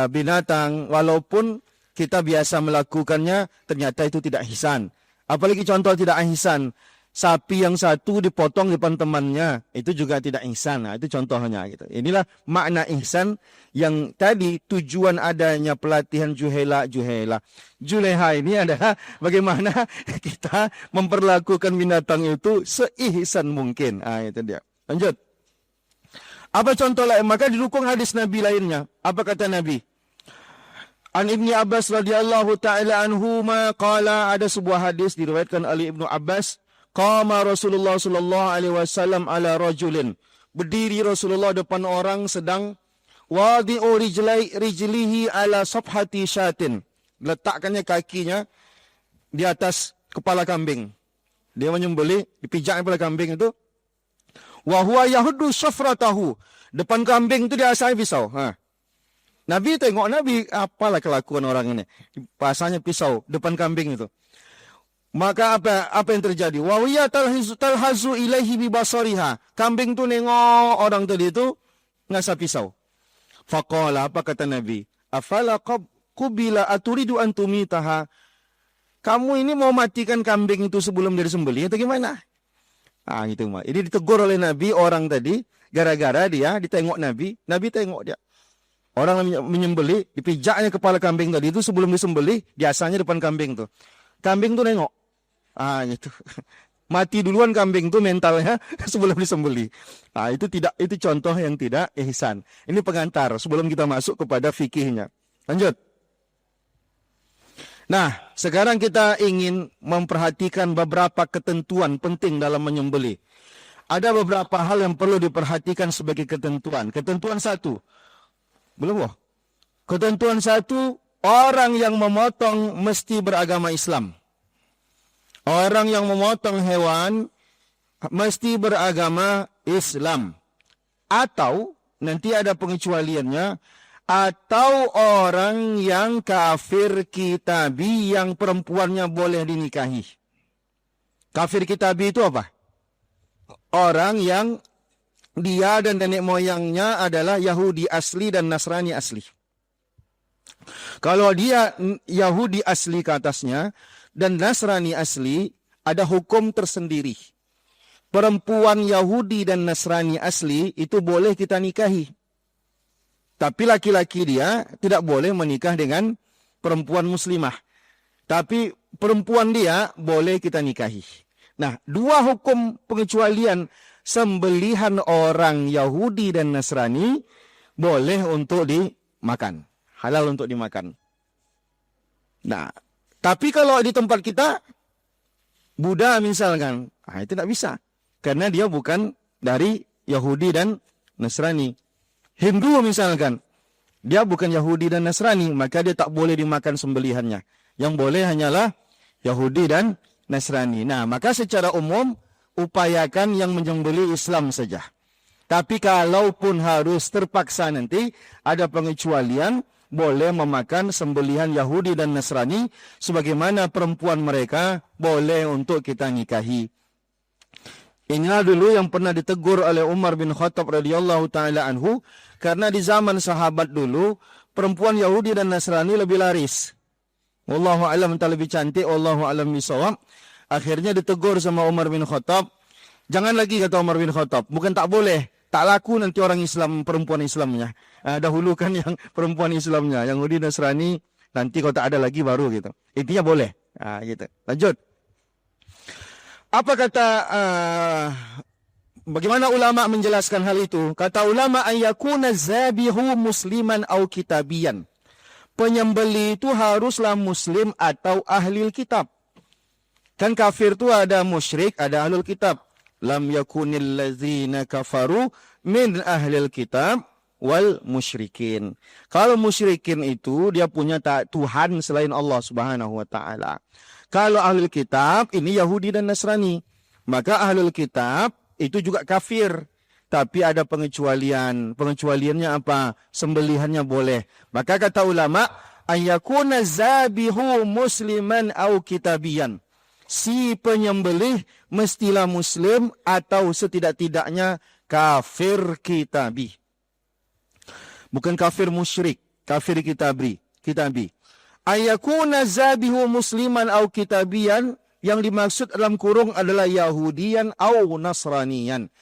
binatang, walaupun kita biasa melakukannya, ternyata itu tidak ihsan. Apalagi contoh tidak ihsan. Sapi yang satu dipotong depan temannya, itu juga tidak ihsan. Nah, itu contohnya. Gitu. Inilah makna ihsan yang tadi tujuan adanya pelatihan Juleha ini adalah bagaimana kita memperlakukan binatang itu seihsan mungkin. Itu dia. Lanjut. Apa contoh lain? Maka didukung hadis Nabi lainnya. Apa kata Nabi? An Ibni Abbas radhiyallahu ta'ala anhuma qala, ada sebuah hadis diriwayatkan oleh Ibnu Abbas, qama Rasulullah sallallahu alaihi wasallam ala rajulin. Berdiri Rasulullah depan orang sedang wadi'u rijlihi ala safhati syatin. Letakkannya kakinya di atas kepala kambing. Dia menyembelih, dipijak kepala kambing itu. Wa huwa yahuddu syafratahu. Depan kambing itu dia asai pisau. Nabi tengok, Nabi apalah kelakuan orang ini. Pasangnya pisau depan kambing itu. Maka apa yang terjadi? Wa hiya talhazu ilaihi bi basariha. Kambing tu nengok orang tadi itu ngasah pisau. Faqala, apa kata Nabi? Afala qubila aturidu an tumitaha. Kamu ini mau matikan kambing itu sebelum dia disembelih atau gimana? Gitu mah. Ini ditegur oleh Nabi orang tadi gara-gara dia ditengok Nabi. Nabi tengok dia. Orang menyembelih, dipijaknya kepala kambing tadi itu sebelum disembelih, biasanya depan kambing tuh. Kambing tuh nengok. Gitu. Mati duluan kambing tuh mentalnya sebelum disembelih. Itu contoh yang tidak ihsan. Ini pengantar sebelum kita masuk kepada fikihnya. Lanjut. Nah, sekarang kita ingin memperhatikan beberapa ketentuan penting dalam menyembelih. Ada beberapa hal yang perlu diperhatikan sebagai ketentuan. Ketentuan 1. Belum, wah. Ketentuan 1, orang yang memotong mesti beragama Islam. Orang yang memotong hewan mesti beragama Islam. Atau, nanti ada pengecualiannya, atau orang yang kafir kitabi yang perempuannya boleh dinikahi. Kafir kitabi itu apa? Orang yang dia dan nenek moyangnya adalah Yahudi asli dan Nasrani asli. Kalau dia Yahudi asli ke atasnya dan Nasrani asli, ada hukum tersendiri. Perempuan Yahudi dan Nasrani asli itu boleh kita nikahi. Tapi laki-laki dia tidak boleh menikah dengan perempuan muslimah. Tapi perempuan dia boleh kita nikahi. Nah, 2 hukum pengecualian sembelihan orang Yahudi dan Nasrani boleh untuk dimakan. Halal untuk dimakan. Nah, tapi kalau di tempat kita, Buddha misalkan, itu tidak bisa. Karena dia bukan dari Yahudi dan Nasrani. Hindu misalkan, dia bukan Yahudi dan Nasrani, maka dia tak boleh dimakan sembelihannya. Yang boleh hanyalah Yahudi dan Nasrani. Nah, maka secara umum, upayakan yang menyembelih Islam saja. Tapi kalaupun harus terpaksa nanti, ada pengecualian, boleh memakan sembelihan Yahudi dan Nasrani, sebagaimana perempuan mereka boleh untuk kita nikahi. Inilah dulu yang pernah ditegur oleh Umar bin Khattab radhiyallahu taala anhu, karena di zaman sahabat dulu perempuan Yahudi dan Nasrani lebih laris. Wallahu a'lam, entah lebih cantik, wallahu a'lam bishawab. Akhirnya ditegur sama Umar bin Khattab. Jangan lagi, kata Umar bin Khattab, bukan tak boleh, tak laku nanti orang Islam, perempuan Islamnya. Dahulukan yang perempuan Islamnya, yang Yahudi Nasrani nanti kalau tak ada lagi baru gitu. Intinya boleh. Gitu. Lanjut. Apa kata bagaimana ulama menjelaskan hal itu? Kata ulama, ayyakuna zabihu musliman au kitabiyan. Penyembelih itu haruslah muslim atau ahli kitab. Kan kafir itu ada musyrik, ada ahlul kitab. Lam yakunil ladzina kafaru min ahlil kitab wal musyrikin. Kalau musyrikin itu dia punya Tuhan selain Allah Subhanahu wa taala. Kalau ahlul kitab ini Yahudi dan Nasrani, maka ahlul kitab itu juga kafir. Tapi ada pengecualian. Pengecualiannya apa? Sembelihannya boleh. Maka kata ulama, ayyakuna zabihu musliman au kitabiyan. Si penyembelih mestilah muslim atau setidak-tidaknya kafir kitabi. Bukan kafir musyrik, kafir kitabi. Ayyakuna zabihu musliman au kitabiyan, yang dimaksud dalam kurung adalah Yahudian au Nasranian.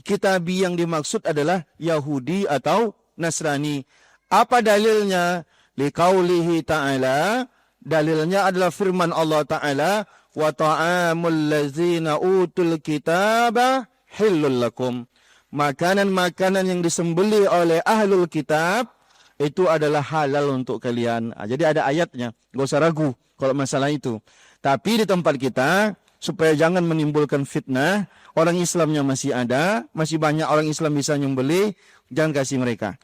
Kitabi yang dimaksud adalah Yahudi atau Nasrani. Apa dalilnya? Liqaulihi ta'ala, dalilnya adalah firman Allah Ta'ala, wa ta'amul ladzina utul kitaba hillul lakum. Makanan-makanan yang disembelih oleh ahlul kitab itu adalah halal untuk kalian. Jadi ada ayatnya, gak usah ragu kalau masalah itu. Tapi di tempat kita, supaya jangan menimbulkan fitnah, orang Islamnya masih ada, masih banyak orang Islam bisa nyembelih, jangan kasih mereka.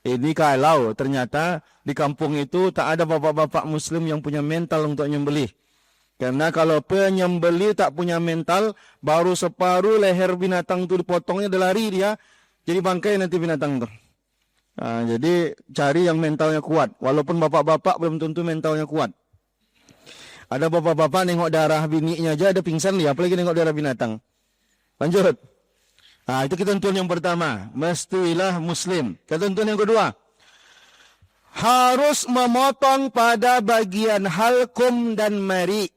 Ini kalau ternyata di kampung itu tak ada bapak-bapak Muslim yang punya mental untuk nyembelih. Karena kalau penyembeli tak punya mental, baru separuh leher binatang itu dipotongnya, dia lari dia, jadi bangkai nanti binatang itu. Nah, jadi cari yang mentalnya kuat. Walaupun bapak-bapak belum tentu mentalnya kuat. Ada bapak-bapak nengok darah bininya aja ada pingsan dia, apalagi nengok darah binatang. Lanjut. Nah, itu ketentuan yang pertama. Mestilah muslim. Ketentuan yang kedua. Harus memotong pada bagian halkum dan mari.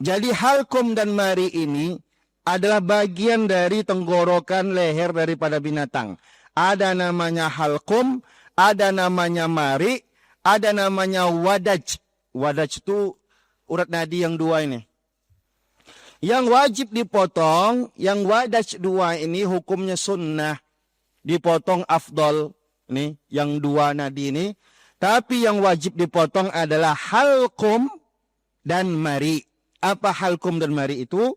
Jadi halkum dan mari ini adalah bagian dari tenggorokan leher daripada binatang. Ada namanya halkum, ada namanya mari, ada namanya wadaj. Wadaj itu urat nadi yang dua ini. Yang wajib dipotong, yang wadaj dua ini hukumnya sunnah. Dipotong afdol, ini yang dua nadi ini. Tapi yang wajib dipotong adalah halkum dan mari. Apa halkum dan mari itu?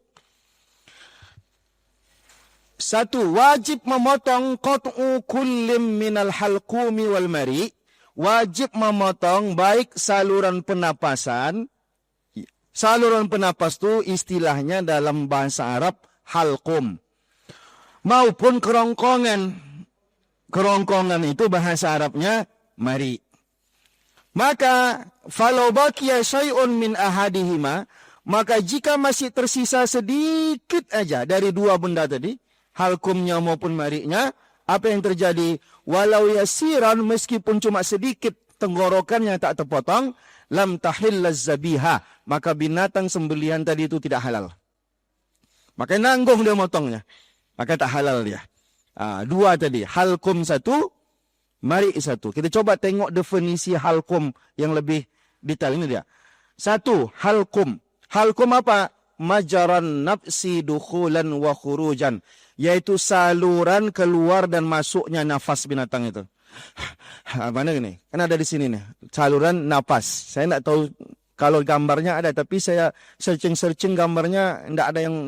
Satu, wajib memotong qat'u kullim minal halqumi wal mari. Wajib memotong baik saluran penapasan. Saluran penapas itu istilahnya dalam bahasa Arab halqum. Maupun kerongkongan. Kerongkongan itu bahasa Arabnya mari. Maka, falau baqiya syai'un min ahadihima, maka jika masih tersisa sedikit aja dari dua benda tadi, halkumnya maupun marinya, apa yang terjadi? Walau yasiran, meskipun cuma sedikit tenggorokannya tak terpotong, lam tahillaz zabiha, maka binatang sembelihan tadi itu tidak halal. Maka nanggung dia motongnya, maka tak halal dia. Dua tadi, halkum satu, mari satu. Kita coba tengok definisi halkum yang lebih detail ini dia. Satu, halkum. Halkum apa? Majaran nafsi dukhulan wa khurujan. Yaitu saluran keluar dan masuknya nafas binatang itu. Mana ini? Kan ada di sini nih. Saluran nafas. Saya tidak tahu kalau gambarnya ada, tapi saya searching gambarnya tidak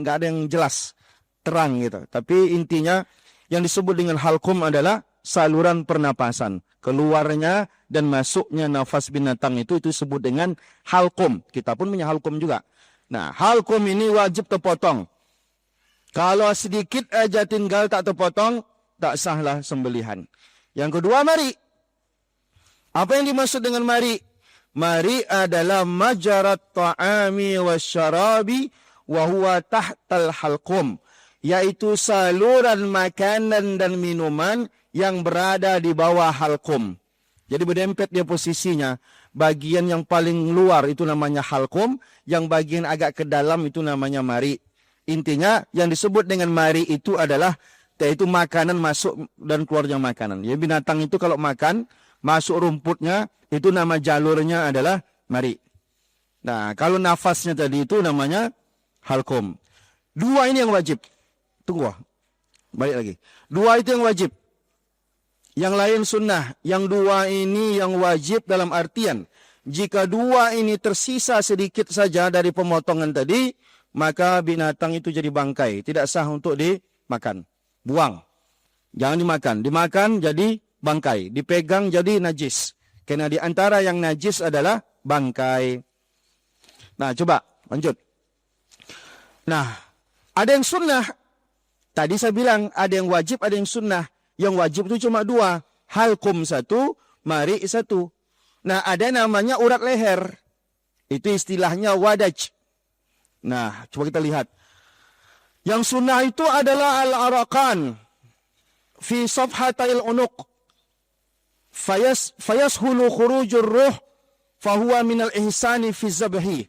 ada yang jelas, terang gitu. Tapi intinya yang disebut dengan halkum adalah saluran pernapasan. Keluarnya dan masuknya nafas binatang itu disebut dengan halkum. Kita pun punya halkum juga. Nah, halkum ini wajib terpotong. Kalau sedikit aja tinggal tak terpotong, tak sahlah sembelihan. Yang kedua, mari. Apa yang dimaksud dengan mari? Mari adalah majarat ta'ami wasyarabi wa huwa tahtal halqum. Yaitu saluran makanan dan minuman yang berada di bawah halqum. Jadi berdempet dia posisinya. Bagian yang paling luar itu namanya halqum. Yang bagian agak ke dalam itu namanya mari. Intinya yang disebut dengan mari itu adalah yaitu makanan masuk dan keluarnya makanan. Ya, binatang itu kalau makan, masuk rumputnya, itu nama jalurnya adalah mari. Nah, kalau nafasnya tadi itu namanya halqum. Dua ini yang wajib. Tunggu, balik lagi. Dua itu yang wajib. Yang lain sunnah. Yang dua ini yang wajib dalam artian, jika dua ini tersisa sedikit saja dari pemotongan tadi, maka binatang itu jadi bangkai. Tidak sah untuk dimakan. Buang. Jangan dimakan. Dimakan jadi bangkai. Dipegang jadi najis. Karena di antara yang najis adalah bangkai. Nah, coba lanjut. Nah, ada yang sunnah. Tadi saya bilang ada yang wajib, ada yang sunnah. Yang wajib itu cuma dua. Halqum satu, mari satu. Nah, ada namanya urat leher. Itu istilahnya wadaj. Nah, coba kita lihat. Yang sunnah itu adalah al-araqan fi safhatail unuq. Fayashulu khurujur ruh fahuwa minal ihsani fi zabhi.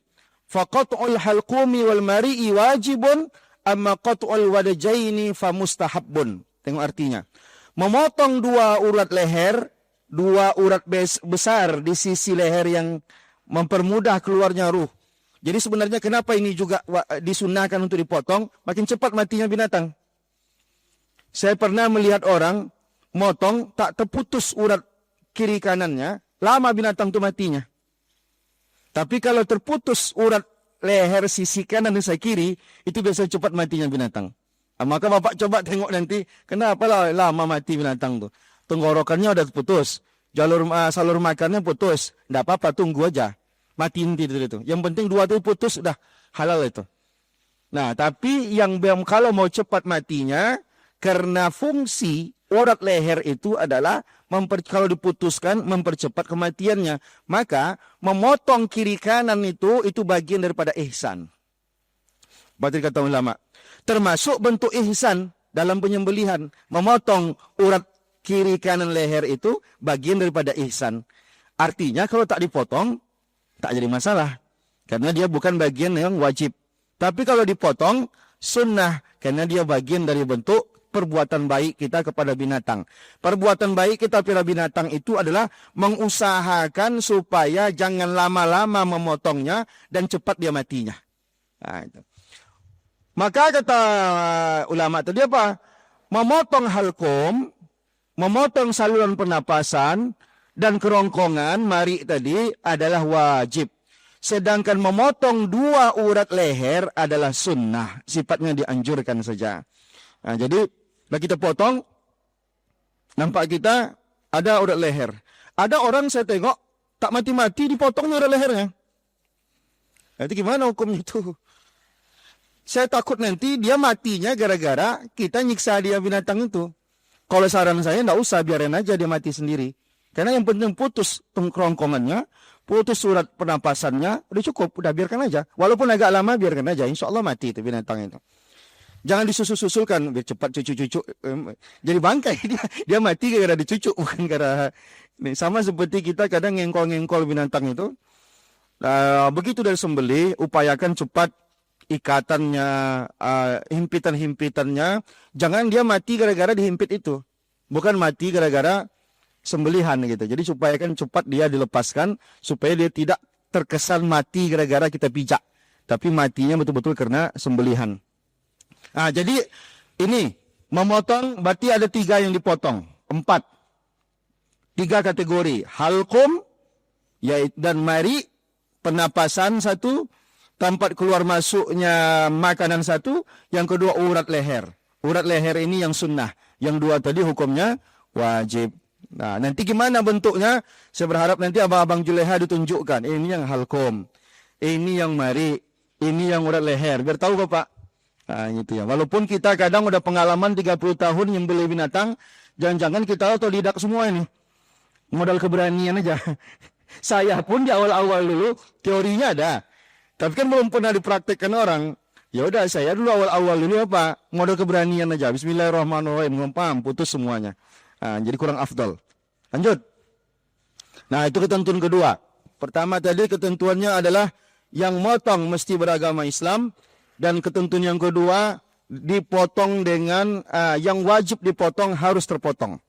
Faqat'ul halqumi wal mari'i wajibun amma qat'ul wadajaini fa mustahabbun. Tengok artinya. Memotong dua urat leher, dua urat besar di sisi leher yang mempermudah keluarnya ruh. Jadi sebenarnya kenapa ini juga disunahkan untuk dipotong, makin cepat matinya binatang. Saya pernah melihat orang motong tak terputus urat kiri kanannya, lama binatang itu matinya. Tapi kalau terputus urat leher sisi kanan dan sisi kiri, itu biasa cepat matinya binatang. Maka Bapak coba tengok nanti, kenapa lama mati binatang itu. Tenggorokannya udah putus, salur makannya putus, tidak apa-apa, tunggu aja. mati nanti itu. Yang penting dua itu putus sudah halal itu. Nah, tapi yang kalau mau cepat matinya, karena fungsi urat leher itu adalah kalau diputuskan mempercepat kematiannya, maka memotong kiri kanan itu bagian daripada ihsan. Berarti kata ulama, termasuk bentuk ihsan dalam penyembelihan, memotong urat kiri kanan leher itu bagian daripada ihsan. Artinya kalau tak dipotong tak jadi masalah, karena dia bukan bagian yang wajib. Tapi kalau dipotong, sunnah, karena dia bagian dari bentuk perbuatan baik kita kepada binatang. Perbuatan baik kita kepada binatang itu adalah mengusahakan supaya jangan lama-lama memotongnya dan cepat dia matinya. Nah, itu. Maka kata ulama tadi apa? Memotong halkum, memotong saluran pernapasan, dan kerongkongan, mari tadi adalah wajib. Sedangkan memotong dua urat leher adalah sunnah. Sifatnya dianjurkan saja. Nah, jadi, kalau kita potong, nampak kita ada urat leher. Ada orang saya tengok, tak mati-mati dipotong urat lehernya. Nanti gimana hukumnya itu? Saya takut nanti dia matinya gara-gara kita nyiksa dia binatang itu. Kalau saran saya, tidak usah, biarin aja dia mati sendiri. Karena yang penting putus kerongkongannya, putus surat pernapasannya, udah cukup, udah biarkan aja. Walaupun agak lama, biarkan aja. Insya Allah mati itu binatang itu. Jangan disusul-susulkan, biar cepat cucu-cucu. Jadi bangkai, dia mati gara-gara dicucuk, bukan gara-gara. Sama seperti kita kadang ngengkol-ngengkol binatang itu. Begitu dari sembelih, upayakan cepat ikatannya, himpitan-himpitannya. Jangan dia mati gara-gara dihimpit itu. Bukan mati gara-gara sembelihan gitu. Jadi supaya kan cepat dia dilepaskan supaya dia tidak terkesan mati gara-gara kita pijak. Tapi matinya betul-betul karena sembelihan. Nah, jadi ini memotong berarti ada 3 yang dipotong. 4. 3 kategori. Halkum yaitu dan mari, pernapasan 1, tempat keluar masuknya makanan 1, yang kedua urat leher. Urat leher ini yang sunnah. Yang 2 tadi hukumnya wajib. Nah, nanti gimana bentuknya? Saya berharap nanti abang-abang Juleha ditunjukkan. Ini yang halkum, ini yang mari, ini yang urat leher. Biar tahu Bapak. Nah, gitu ya. Walaupun kita kadang udah pengalaman 30 tahun nyembelih binatang, jangan-jangan kita otodidak semua ini. Modal keberanian aja. Saya pun di awal-awal dulu teorinya ada. Tapi kan belum pernah dipraktekkan orang. Ya udah, saya dulu awal-awal dulu apa? Modal keberanian aja. Bismillahirrahmanirrahim. Paham, putus semuanya. Nah, jadi kurang afdal. Lanjut. Nah, itu ketentuan kedua. Pertama tadi ketentuannya adalah yang motong mesti beragama Islam. Dan ketentuan yang kedua, dipotong dengan, yang wajib dipotong harus terpotong.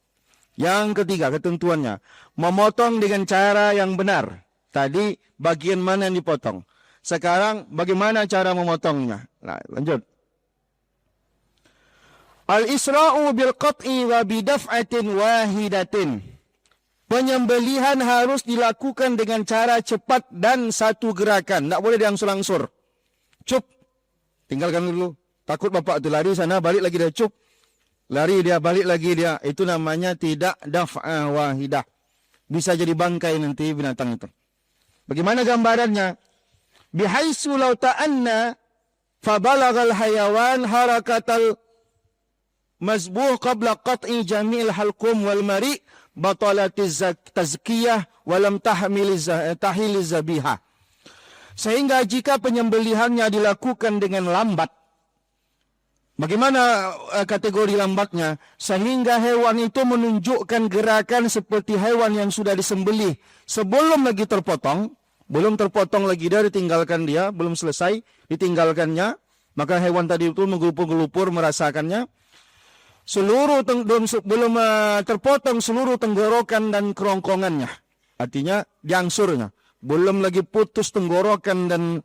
Yang ketiga ketentuannya, memotong dengan cara yang benar. Tadi bagian mana yang dipotong. Sekarang bagaimana cara memotongnya. Nah, lanjut. Al-isra'u bil qat'i wa bidaf'atin wahidatin. Penyembelihan harus dilakukan dengan cara cepat dan satu gerakan. Tak boleh diangsur-angsur. Cup. Tinggalkan dulu. Takut bapak itu lari sana, balik lagi dia cup. Lari dia, balik lagi dia. Itu namanya tidak daf'ah wahidah. Bisa jadi bangkai nanti binatang itu. Bagaimana gambarannya? Bihaisu law ta'anna fabalagal hayawan harakatal mazbuh qabla qat'i jami'il halqum wal mari batalatiz tazkiyah walam tahiliz zabihah. Sehingga jika penyembelihannya dilakukan dengan lambat. Bagaimana kategori lambatnya? Sehingga hewan itu menunjukkan gerakan seperti hewan yang sudah disembelih sebelum lagi terpotong. Belum terpotong lagi dia, ditinggalkan dia, belum selesai, ditinggalkannya. Maka hewan tadi itu menggelupur-gelupur merasakannya. Belum terpotong seluruh tenggorokan dan kerongkongannya. Artinya diangsurnya. Belum lagi putus tenggorokan dan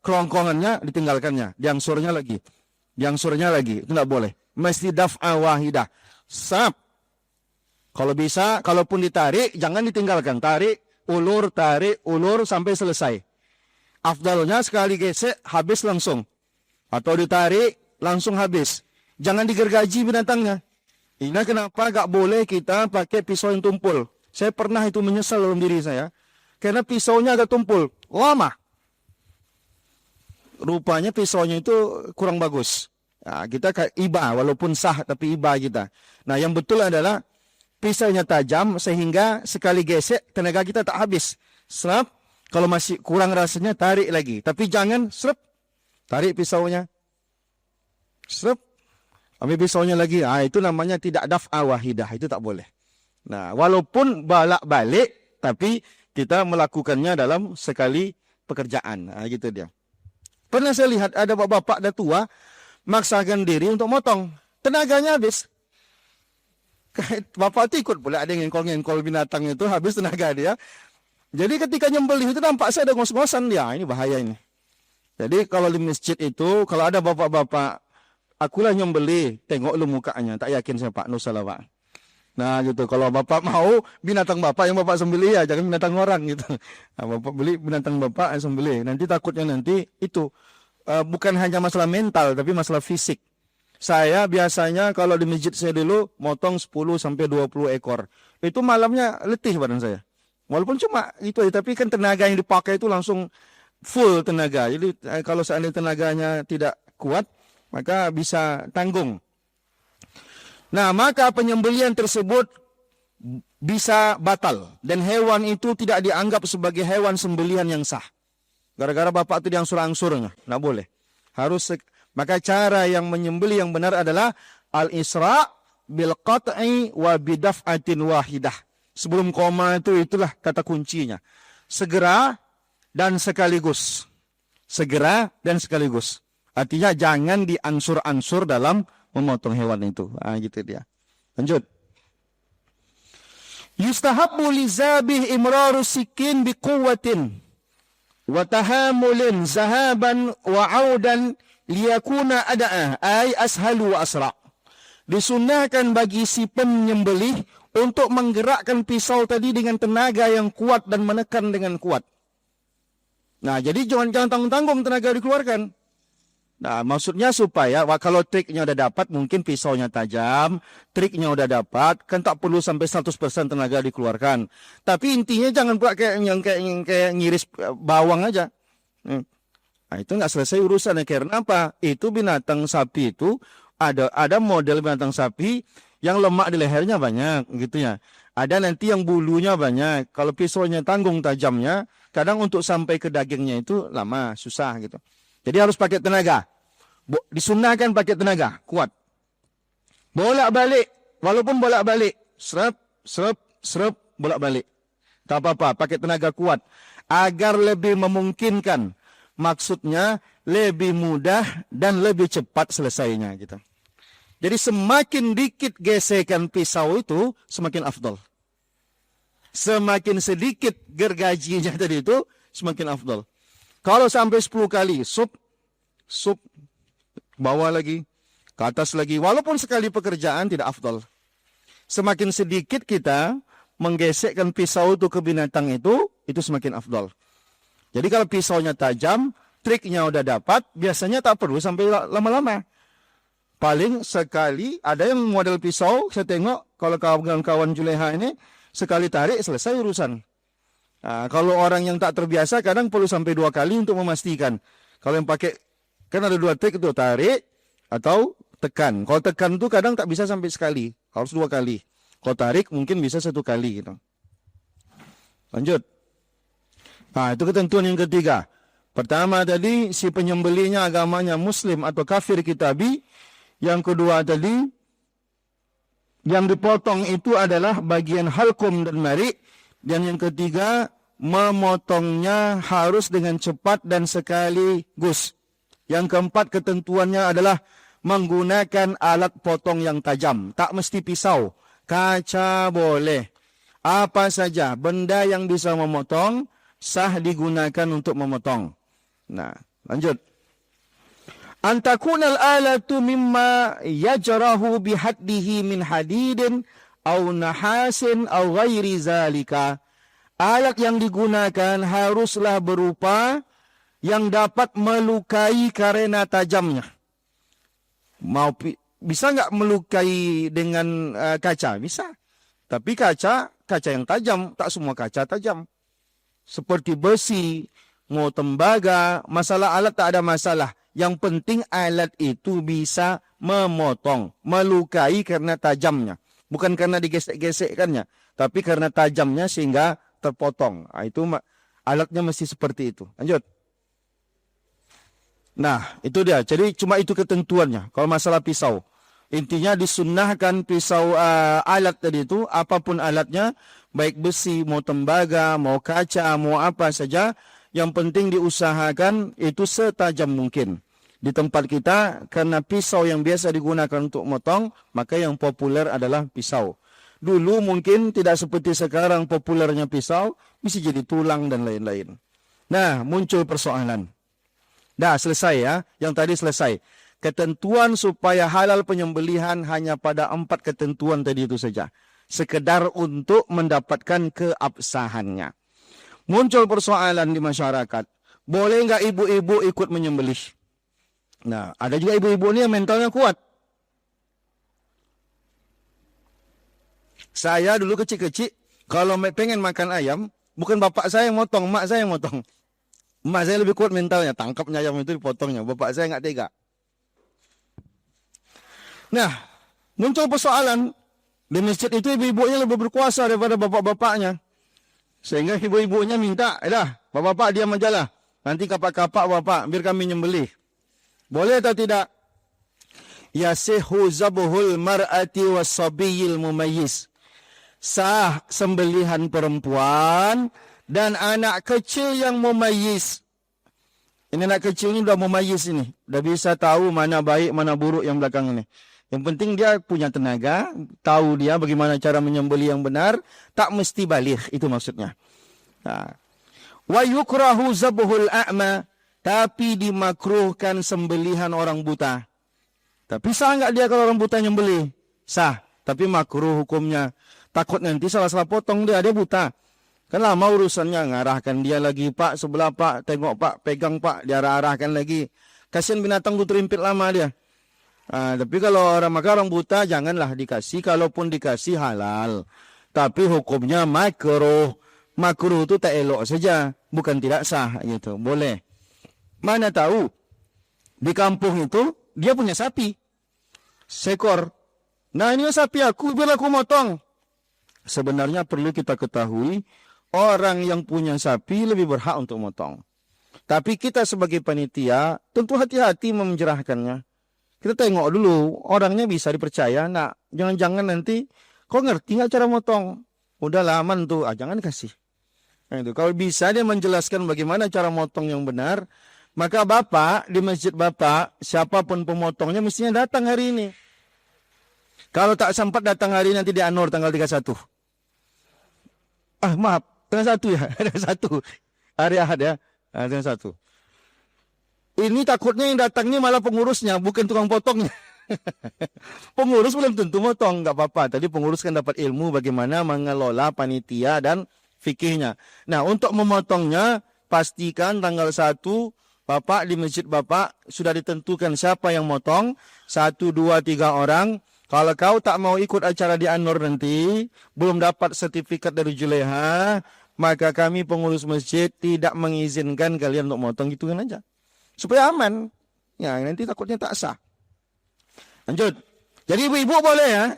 kerongkongannya, ditinggalkannya. Diangsurnya lagi. Itu tidak boleh. Mesti daf'ah wahidah. Sap. Kalau bisa, kalaupun ditarik, jangan ditinggalkan. Tarik, ulur sampai selesai. Afdalnya sekali gesek, habis langsung. Atau ditarik, langsung habis. Jangan digergaji binatangnya. Ini kenapa gak boleh kita pakai pisau yang tumpul. Saya pernah itu menyesal dalam diri saya. karena pisaunya agak tumpul. Lama. Rupanya pisaunya itu kurang bagus. Nah, kita iba, walaupun sah tapi iba kita. Nah, yang betul adalah pisaunya tajam sehingga sekali gesek tenaga kita tak habis. Serap, kalau masih kurang rasanya tarik lagi. Tapi jangan serap, tarik pisaunya. Serap, ambil pisaunya lagi. Ah, itu namanya tidak daf'a wahidah, itu tak boleh. Nah, walaupun balak-balik, tapi kita melakukannya dalam sekali pekerjaan. Nah, gitu dia. Pernah saya lihat ada bapak-bapak dah tua maksakan diri untuk motong. Tenaganya habis. Bapak itu ikut pula ada ngengkol-ngengkol binatang itu, habis tenaga dia. Jadi ketika nyembelih itu nampak saya ada ngos-ngosan dia. Ini bahaya ini. Jadi kalau di masjid itu, kalau ada bapak-bapak, akulah nyembelih, tengok lu mukanya. Tak yakin saya Pak Nusalah Pak. Nah gitu, kalau bapak mau binatang bapak yang bapak sembelih ya, jangan binatang orang gitu. Nah, bapak beli binatang bapak yang sembelih. Nanti takutnya nanti itu bukan hanya masalah mental, tapi masalah fisik. Saya biasanya kalau di masjid saya dulu motong 10 sampai 20 ekor. Itu malamnya letih badan saya. Walaupun cuma itu aja, tapi kan tenaga yang dipakai itu langsung full tenaga. Jadi kalau seandainya tenaganya tidak kuat, maka bisa tanggung. Nah, maka penyembelihan tersebut bisa batal. Dan hewan itu tidak dianggap sebagai hewan sembelihan yang sah. Gara-gara bapak itu diangsur-angsurnya. Nggak boleh. Maka cara yang menyembelih yang benar adalah al-isra' bil qat'i wa bidaf'atin wahidah. Sebelum koma itulah kata kuncinya. Segera dan sekaligus. Segera dan sekaligus. Artinya jangan diangsur-angsur dalam memotong hewan itu. Gitu dia. Lanjut. Yustahabbu lizabih imraru sikin biquwwatin wa tahamulin zahaban wa audan liyakuna ada'ah ay ashalu wa asra'. Disunahkan bagi si penyembelih untuk menggerakkan pisau tadi dengan tenaga yang kuat dan menekan dengan kuat. Nah, jadi jangan tanggung-tanggung tenaga dikeluarkan. Nah, maksudnya supaya kalau triknya udah dapat, mungkin pisaunya tajam, triknya udah dapat, kan tak perlu sampai 100% tenaga dikeluarkan. Tapi intinya jangan pula kayak ngiris bawang aja. Nah, itu nggak selesai urusannya. Karena apa? Itu binatang sapi itu ada model binatang sapi yang lemak di lehernya banyak, gitu ya. Ada nanti yang bulunya banyak. Kalau pisaunya tanggung tajamnya, kadang untuk sampai ke dagingnya itu lama, susah gitu. Jadi harus pakai tenaga. Disunahkan pakai tenaga, kuat. Bolak-balik, walaupun bolak-balik, serap, bolak-balik. Tak apa-apa, pakai tenaga kuat. Agar lebih memungkinkan. Maksudnya, lebih mudah dan lebih cepat selesainya. Gitu. Jadi semakin dikit gesekan pisau itu, semakin afdol. Semakin sedikit gergajinya tadi itu, semakin afdol. Kalau sampai 10 kali, sup, bawah lagi, ke atas lagi. Walaupun sekali pekerjaan tidak afdol. Semakin sedikit kita menggesekkan pisau itu ke binatang itu semakin afdol. Jadi kalau pisaunya tajam, triknya udah dapat, biasanya tak perlu sampai lama-lama. Paling sekali, ada yang model pisau, saya tengok, kalau kawan-kawan Juleha ini, sekali tarik, selesai urusan. Nah, kalau orang yang tak terbiasa, kadang perlu sampai 2 kali untuk memastikan. Kalau yang pakai, kan ada 2 trik itu, tarik atau tekan. Kalau tekan itu kadang tak bisa sampai sekali, harus 2 kali. Kalau tarik mungkin bisa 1 kali. Gitu. Lanjut. Nah, itu ketentuan yang ketiga. Pertama tadi, si penyembelihnya agamanya muslim atau kafir kitabi. Yang kedua tadi, yang dipotong itu adalah bagian halkum dan marik. Dan yang ketiga, memotongnya harus dengan cepat dan sekaligus. Yang keempat ketentuannya adalah menggunakan alat potong yang tajam. Tak mesti pisau, kaca boleh. Apa saja benda yang bisa memotong, sah digunakan untuk memotong. Nah, lanjut. Antakunal alatu mimma yajrahu bihaddihi min hadidin au nahasin au ghairi zalika. Alat yang digunakan haruslah berupa yang dapat melukai karena tajamnya. Bisa nggak melukai dengan kaca? Bisa. Tapi kaca yang tajam, tak semua kaca tajam. seperti besi, mau tembaga, masalah alat tak ada masalah. Yang penting alat itu bisa memotong, melukai karena tajamnya. Bukan karena digesek-gesekkannya, tapi karena tajamnya sehingga terpotong. Itu alatnya mesti seperti itu. Lanjut. Nah, itu dia. Jadi cuma itu ketentuannya. Kalau masalah pisau. Intinya disunnahkan pisau alat tadi itu, apapun alatnya, baik besi, mau tembaga, mau kaca, mau apa saja, yang penting diusahakan itu setajam mungkin. Di tempat kita, karena pisau yang biasa digunakan untuk motong, maka yang populer adalah pisau. Dulu mungkin tidak seperti sekarang populernya pisau, bisa jadi tulang dan lain-lain. Nah, muncul persoalan. Dah selesai ya, yang tadi selesai. Ketentuan supaya halal penyembelihan hanya pada 4 ketentuan tadi itu saja. Sekedar untuk mendapatkan keabsahannya. Muncul persoalan di masyarakat. Boleh enggak ibu-ibu ikut menyembelih? Nah, ada juga ibu-ibu ni yang mentalnya kuat. Saya dulu kecil-kecil, kalau pengen makan ayam, bukan bapak saya yang motong, mak saya yang motong. Mak saya lebih kuat mentalnya, tangkapnya ayam itu dipotongnya. Bapak saya enggak tega. Nah, muncul persoalan. Di masjid itu ibu-ibunya lebih berkuasa daripada bapak-bapaknya. Sehingga ibu-ibunya minta, bapak-bapak diam aja lah. Nanti kapak-kapak bapak, biar kami nyembelih. Boleh atau tidak? Yasihu zabuhul mar'ati was-sabiyil mumayyiz. Sah sembelihan perempuan dan anak kecil yang mumayyiz. Ini anak kecil ini sudah mumayyiz ini. Sudah bisa tahu mana baik, mana buruk yang belakang ini. Yang penting dia punya tenaga, tahu dia bagaimana cara menyembelih yang benar, tak mesti balik, itu maksudnya. Nah. Wa yukrahu zabuhul a'ma, tapi dimakruhkan sembelihan orang buta. Tapi sah enggak dia kalau orang buta nyembelih? Sah, tapi makruh hukumnya. Takut nanti salah-salah potong dia buta. Kan lama urusannya, ngarahkan dia lagi, Pak, sebelah Pak, tengok Pak, pegang Pak, diarah-arahkan lagi. Kasihan binatang itu terimpit lama dia. Tapi kalau orang buta, janganlah dikasih, kalaupun dikasih halal. Tapi hukumnya makruh. Makruh itu tak elok saja, bukan tidak sah gitu. Boleh. Mana tahu di kampung itu dia punya sapi sekor. Nah, ini sapi aku, biar aku motong. Sebenarnya perlu kita ketahui, orang yang punya sapi lebih berhak untuk motong. Tapi kita sebagai panitia tentu hati-hati menjerahkannya. Kita tengok dulu, orangnya bisa dipercaya. Nah, jangan-jangan nanti kau ngerti nggak cara motong? Udah aman tuh, jangan kasih. Nah, itu. Kalau bisa dia menjelaskan bagaimana cara motong yang benar, maka bapak di masjid bapak, siapapun pemotongnya mestinya datang hari ini. Kalau tak sempat datang hari ini, nanti di Anur tanggal 31. Maaf, tanggal 1 ya, tanggal 1. Hari Ahad ya, tanggal 1. Ini takutnya yang datangnya malah pengurusnya, bukan tukang potongnya. Pengurus belum tentu motong, nggak apa-apa. Tadi pengurus kan dapat ilmu bagaimana mengelola panitia dan fikihnya. Nah, untuk memotongnya, pastikan tanggal 1, Bapak di masjid Bapak sudah ditentukan siapa yang motong. 1, 2, 3 orang. Kalau kau tak mau ikut acara di An-Nur nanti, belum dapat sertifikat dari Juleha, maka kami pengurus masjid tidak mengizinkan kalian untuk motong, gitu kan aja. Supaya aman. Ya, nanti takutnya tak sah. Lanjut. Jadi ibu-ibu boleh ya.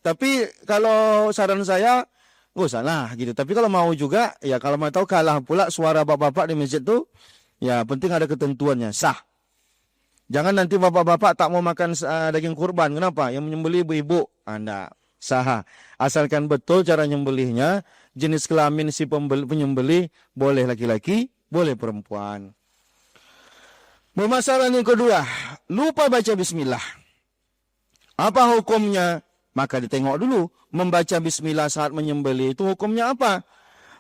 Tapi kalau saran saya, nggak usah lah gitu. Tapi kalau mau juga, ya kalau mau tahu kalah pula suara bapak-bapak di masjid tuh, ya penting ada ketentuannya, sah. Jangan nanti bapak-bapak tak mau makan daging kurban. Kenapa? Yang menyembelih ibu-ibu. Anda sah. Asalkan betul cara nyembelihnya, jenis kelamin si penyembelih, boleh laki-laki, boleh perempuan. Permasalahan yang kedua, lupa baca bismillah. Apa hukumnya? Maka ditengok dulu, membaca bismillah saat menyembelih itu hukumnya apa?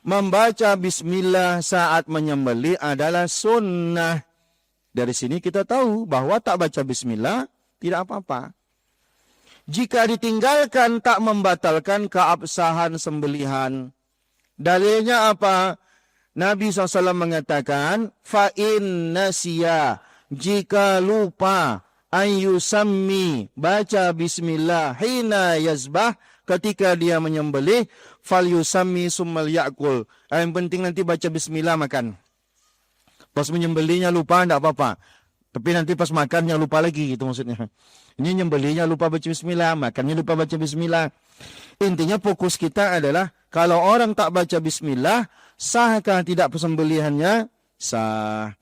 Membaca bismillah saat menyembelih adalah sunnah. Dari sini kita tahu bahwa tak baca bismillah tidak apa-apa. Jika ditinggalkan tak membatalkan keabsahan sembelihan. Dalilnya apa? Nabi SAW mengatakan, fa'in nasiya, jika lupa, ayyusammi, baca bismillah, hina yazbah, ketika dia menyembelih, falyusammi summal ya'kul. Yang penting nanti baca bismillah makan. Pas menyembelihnya lupa enggak apa-apa. Tapi nanti pas makannya lupa lagi gitu maksudnya. Ini nyembelihnya lupa baca bismillah, makannya lupa baca bismillah. Intinya fokus kita adalah kalau orang tak baca bismillah, sahkah tidak persembelihannya? Sah.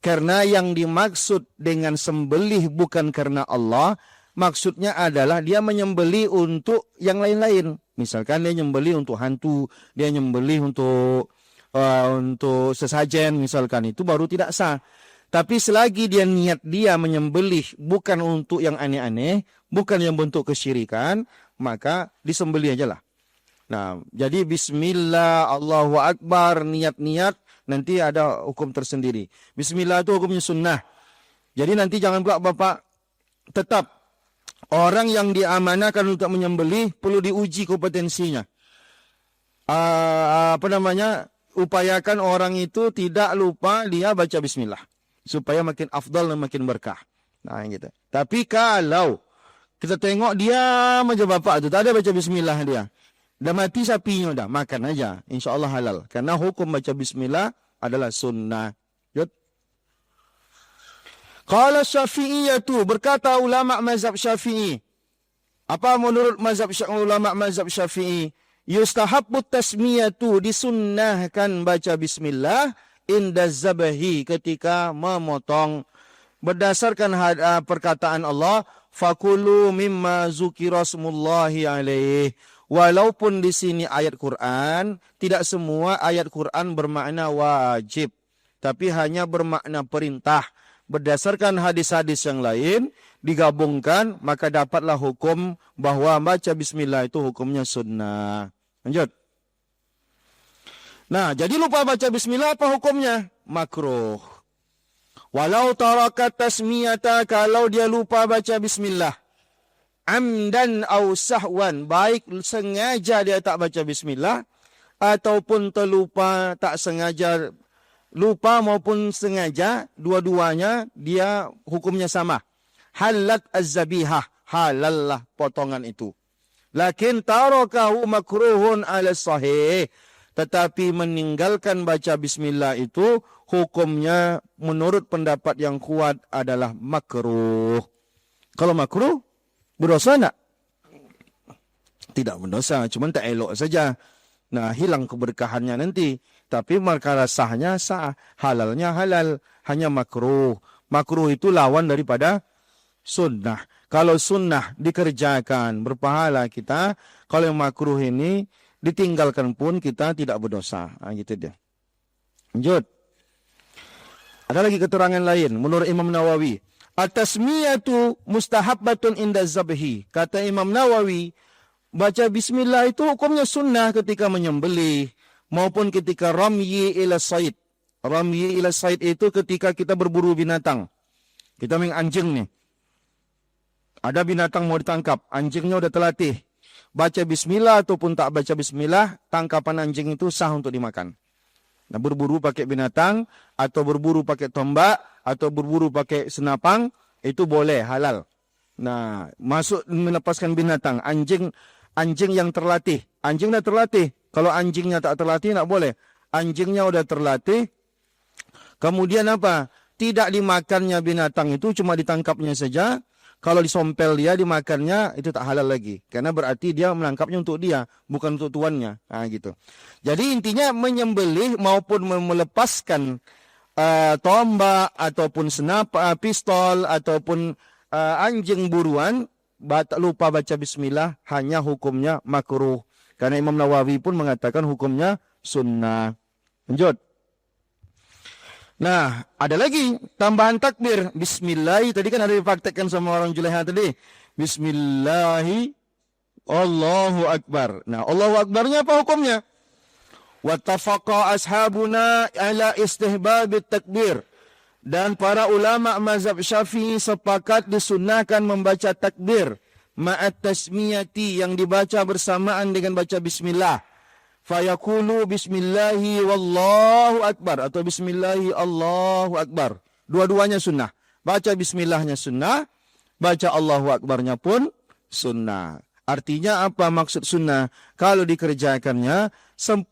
Karena yang dimaksud dengan sembelih bukan karena Allah, maksudnya adalah dia menyembelih untuk yang lain-lain. Misalkan dia menyembelih untuk hantu, dia menyembelih untuk sesajen misalkan, itu baru tidak sah. Tapi selagi dia niat dia menyembelih bukan untuk yang aneh-aneh, bukan yang bentuk kesyirikan, maka disembelih aja lah. Nah, jadi bismillah, Allahu Akbar, niat-niat, nanti ada hukum tersendiri. Bismillah itu hukumnya sunnah. Jadi nanti jangan pula Bapak, tetap orang yang diamanahkan untuk menyembelih perlu diuji kompetensinya. Upayakan orang itu tidak lupa dia baca bismillah. Supaya makin afdal dan makin berkah. Nah, gitu. Tapi kalau kita tengok dia aja Bapak itu, tak ada baca bismillah dia. Dah mati sapinya dah, makan aja. InsyaAllah halal. Karena hukum baca bismillah adalah sunnah. Yut. Qala Syafi'iyatu, berkata ulama mazhab Syafi'i. Apa menurut ulama mazhab Syafi'i? Yustahabbu tasmiyatu, disunnahkan baca bismillah inda zabahi, ketika memotong. Berdasarkan perkataan Allah, fakulu mimma zukira smullahi alaih. Walaupun di sini ayat Quran, tidak semua ayat Quran bermakna wajib, tapi hanya bermakna perintah. Berdasarkan hadis-hadis yang lain, digabungkan, maka dapatlah hukum bahwa baca bismillah itu hukumnya sunnah. Lanjut. Nah, jadi lupa baca bismillah apa hukumnya? Makruh. Walau tarakat tasmiyata, kalau dia lupa baca bismillah. Amdan au sahwan, baik sengaja dia tak baca bismillah ataupun terlupa, tak sengaja lupa maupun sengaja, dua-duanya dia hukumnya sama. Halat az-zabihah, halallah potongan itu. Lakin tarakahu makruhun ala sahih, tetapi meninggalkan baca bismillah itu hukumnya menurut pendapat yang kuat adalah makruh. Kalau makruh berdosa enggak? Tidak berdosa, cuma tak elok saja. Nah, hilang keberkahannya nanti. Tapi perkara sahnya sah, halalnya halal, hanya makruh. Makruh itu lawan daripada sunnah. Kalau sunnah dikerjakan, berpahala kita. Kalau yang makruh ini ditinggalkan pun kita tidak berdosa. Nah, gitu dia. Lanjut. Ada lagi keterangan lain menurut Imam Nawawi. At-tasmiyatu mustahabbatun inda zabhi. Kata Imam Nawawi, baca bismillah itu hukumnya sunnah ketika menyembelih maupun ketika ramyi ila said. Ramyi ila said itu ketika kita berburu binatang. Kita main anjing nih. Ada binatang mau ditangkap, anjingnya udah terlatih. Baca bismillah ataupun tak baca bismillah, tangkapan anjing itu sah untuk dimakan. Nah, berburu pakai binatang, atau berburu pakai tombak, atau berburu pakai senapang, itu boleh, halal. Nah, masuk melepaskan binatang, anjing yang terlatih. Anjing dah terlatih. Kalau anjingnya tak terlatih, tak boleh. Anjingnya udah terlatih. Kemudian apa? Tidak dimakannya binatang itu, cuma ditangkapnya saja. Kalau disompel dia, dimakannya, itu tak halal lagi. Karena berarti dia menangkapnya untuk dia, bukan untuk tuannya. Nah, gitu. Jadi intinya menyembelih maupun melepaskan tombak, ataupun pistol, ataupun anjing buruan, lupa baca bismillah, hanya hukumnya makruh. Karena Imam Nawawi pun mengatakan hukumnya sunnah. Lanjut. Nah, ada lagi tambahan takbir. Bismillah, tadi kan ada dipraktekkan sama orang Juleha tadi. Bismillahi, Allahu Akbar. Nah, Allahu Akbarnya apa hukumnya? Wattafaqa ashabuna ala istihbabit takbir. Dan para ulama mazhab Syafi'i sepakat disunnahkan membaca takbir ma'at tasmiyati, yang dibaca bersamaan dengan baca bismillah. Fayaqulu bismillahi wallahu akbar, atau bismillahi Allahu akbar. Dua-duanya sunnah. Baca bismillahnya sunnah, baca Allahu akbarnya pun sunnah. Artinya apa maksud sunnah? Kalau dikerjakannya,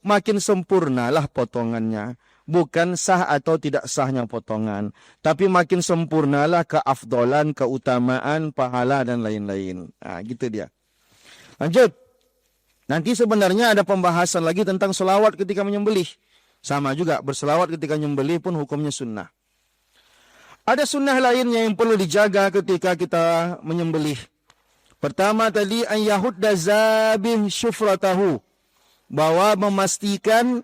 makin sempurnalah potongannya. Bukan sah atau tidak sahnya potongan. Tapi makin sempurnalah keafdolan, keutamaan, pahala, dan lain-lain. Nah, gitu dia. Lanjut. Nanti sebenarnya ada pembahasan lagi tentang selawat ketika menyembelih. Sama juga, berselawat ketika menyembelih pun hukumnya sunnah. Ada sunnah lainnya yang perlu dijaga ketika kita menyembelih. Pertama tadi an yahudda zabih syufratahu, bahwa memastikan,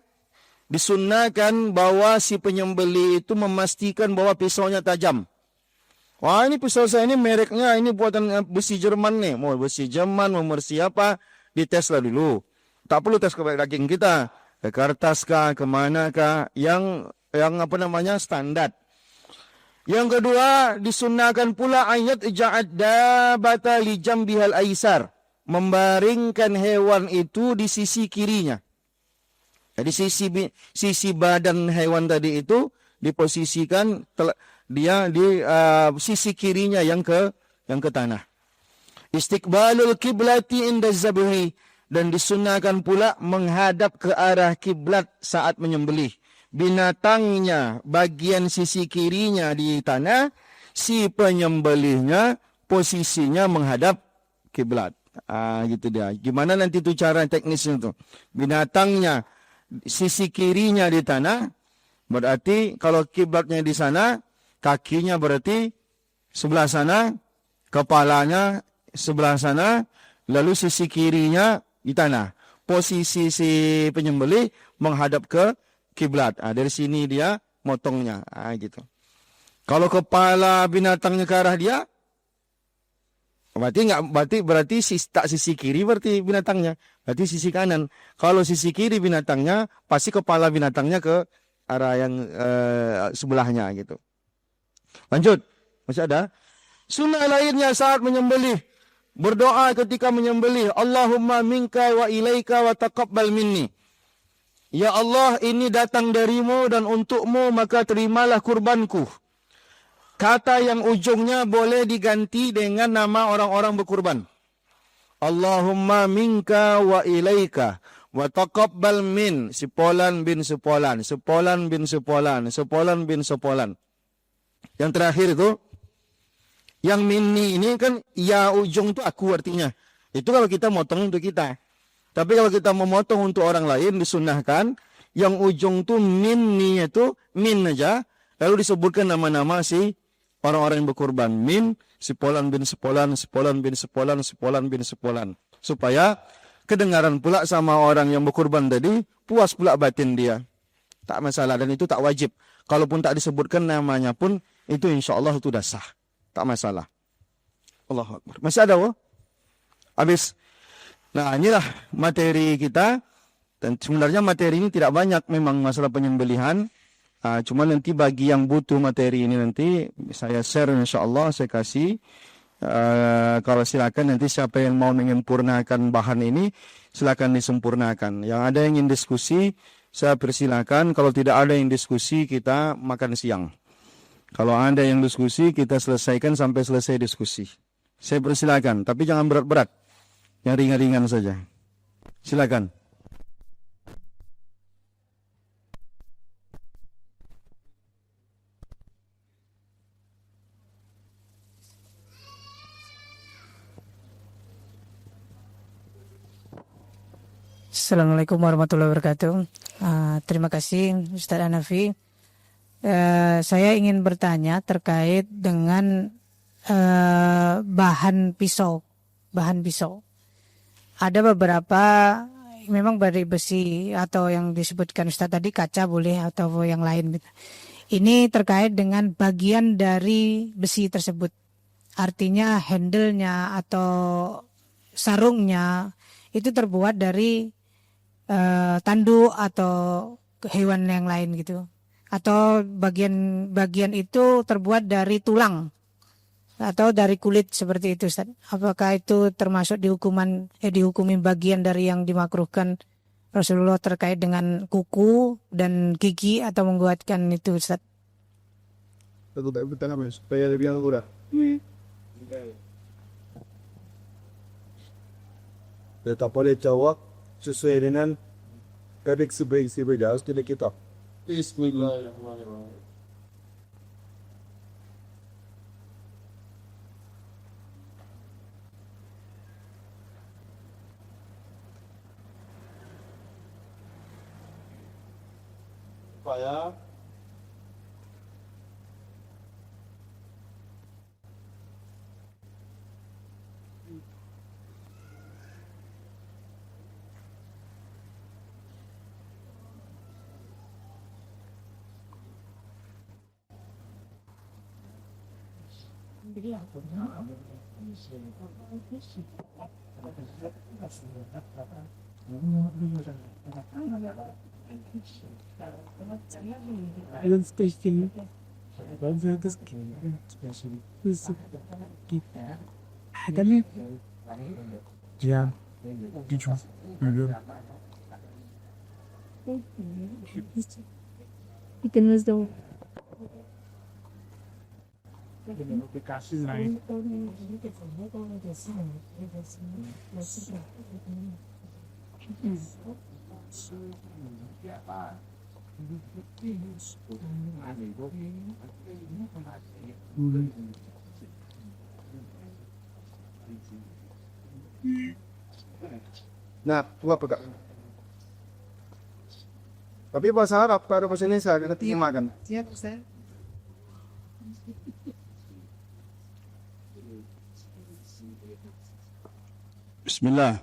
disunnahkan bahwa si penyembelih itu memastikan bahwa pisaunya tajam. Wah, ini pisau saya ini mereknya ini buatan besi Jerman nih. Mau besi Jerman, mau besi apa, dites lah dulu. Tak perlu tes ke daging kita, ke kertas kah, kemana kah, yang apa namanya standar. Yang kedua, disunnahkan pula ayat ija'ad dabata li jambihal aisar, membaringkan hewan itu di sisi kirinya. Jadi sisi badan hewan tadi itu diposisikan dia di sisi kirinya yang ke tanah. Istiqbalul kiblati inda zabhi, dan disunnahkan pula menghadap ke arah kiblat saat menyembelih. Binatangnya bagian sisi kirinya di tanah, si penyembelihnya posisinya menghadap kiblat. Gitu dia. Gimana nanti itu cara teknisnya itu? Binatangnya sisi kirinya di tanah, berarti kalau kiblatnya di sana, kakinya berarti sebelah sana, kepalanya sebelah sana, lalu sisi kirinya di tanah. Posisi si penyembelih menghadap ke kiblat. Dari sini dia motongnya. Gitu. Kalau kepala binatangnya ke arah dia, berarti tak sisi kiri berarti binatangnya, berarti sisi kanan. Kalau sisi kiri binatangnya, pasti kepala binatangnya ke arah yang sebelahnya gitu. Lanjut. Masih ada? Sunnah lainnya saat menyembelih, berdoa ketika menyembelih, Allahumma minka wa ilaika wa taqabbal minni. Ya Allah, ini datang darimu dan untukmu, maka terimalah kurbanku. Kata yang ujungnya boleh diganti dengan nama orang-orang berkurban. Allahumma minka wa ilaika wa taqabbal min Sepolan bin Sepolan, Sepolan bin Sepolan, Sepolan bin Sepolan. Yang terakhir itu, yang minni ini kan ya ujung itu aku artinya. Itu kalau kita motong untuk kita. Tapi kalau kita memotong untuk orang lain disunnahkan yang ujung tu minni itu min aja, lalu disebutkan nama-nama si orang-orang yang berkorban. Min Sepolan bin Sepolan, Sepolan bin Sepolan, Sepolan bin Sepolan. Supaya kedengaran pula sama orang yang berkorban tadi, puas pula batin dia. Tak masalah, dan itu tak wajib. Kalaupun tak disebutkan namanya pun, itu insya Allah itu dah sah. Tak masalah. Allahu Akbar. Masih ada, oh? Habis. Nah, inilah materi kita. Dan sebenarnya materi ini tidak banyak memang masalah penyembelihan. Cuma nanti bagi yang butuh materi ini nanti saya share insyaAllah, saya kasih. Kalau silakan nanti siapa yang mau menyempurnakan bahan ini, silakan disempurnakan. Yang ada yang ingin diskusi, saya persilakan. Kalau tidak ada yang diskusi, kita makan siang. Kalau ada yang diskusi, kita selesaikan sampai selesai diskusi. Saya persilakan, tapi jangan berat-berat. Yang ringan-ringan saja. Silakan. Assalamualaikum warahmatullahi wabarakatuh. Terima kasih Ustaz Hanafi. Saya ingin bertanya terkait dengan bahan pisau. Ada beberapa memang dari besi atau yang disebutkan Ustaz tadi kaca boleh atau yang lain. Ini terkait dengan bagian dari besi tersebut. Artinya handle-nya atau sarungnya itu terbuat dari tanduk atau hewan yang lain gitu. Atau bagian itu terbuat dari tulang atau dari kulit seperti itu, Ustaz. Apakah itu termasuk dihukumi bagian dari yang dimakruhkan Rasulullah terkait dengan kuku dan gigi atau membuatkan itu, Ustaz? dia tak boleh jawab sesuai dengan prediksi berbeza jadi kita. Bismillahirrahmanirrahim. Supaya Ikan dong. nah, gua pegang. Tapi bahasa Arab kalau bahasa Indonesia kita terjemahkan. Siap, Ustaz. Bismillah.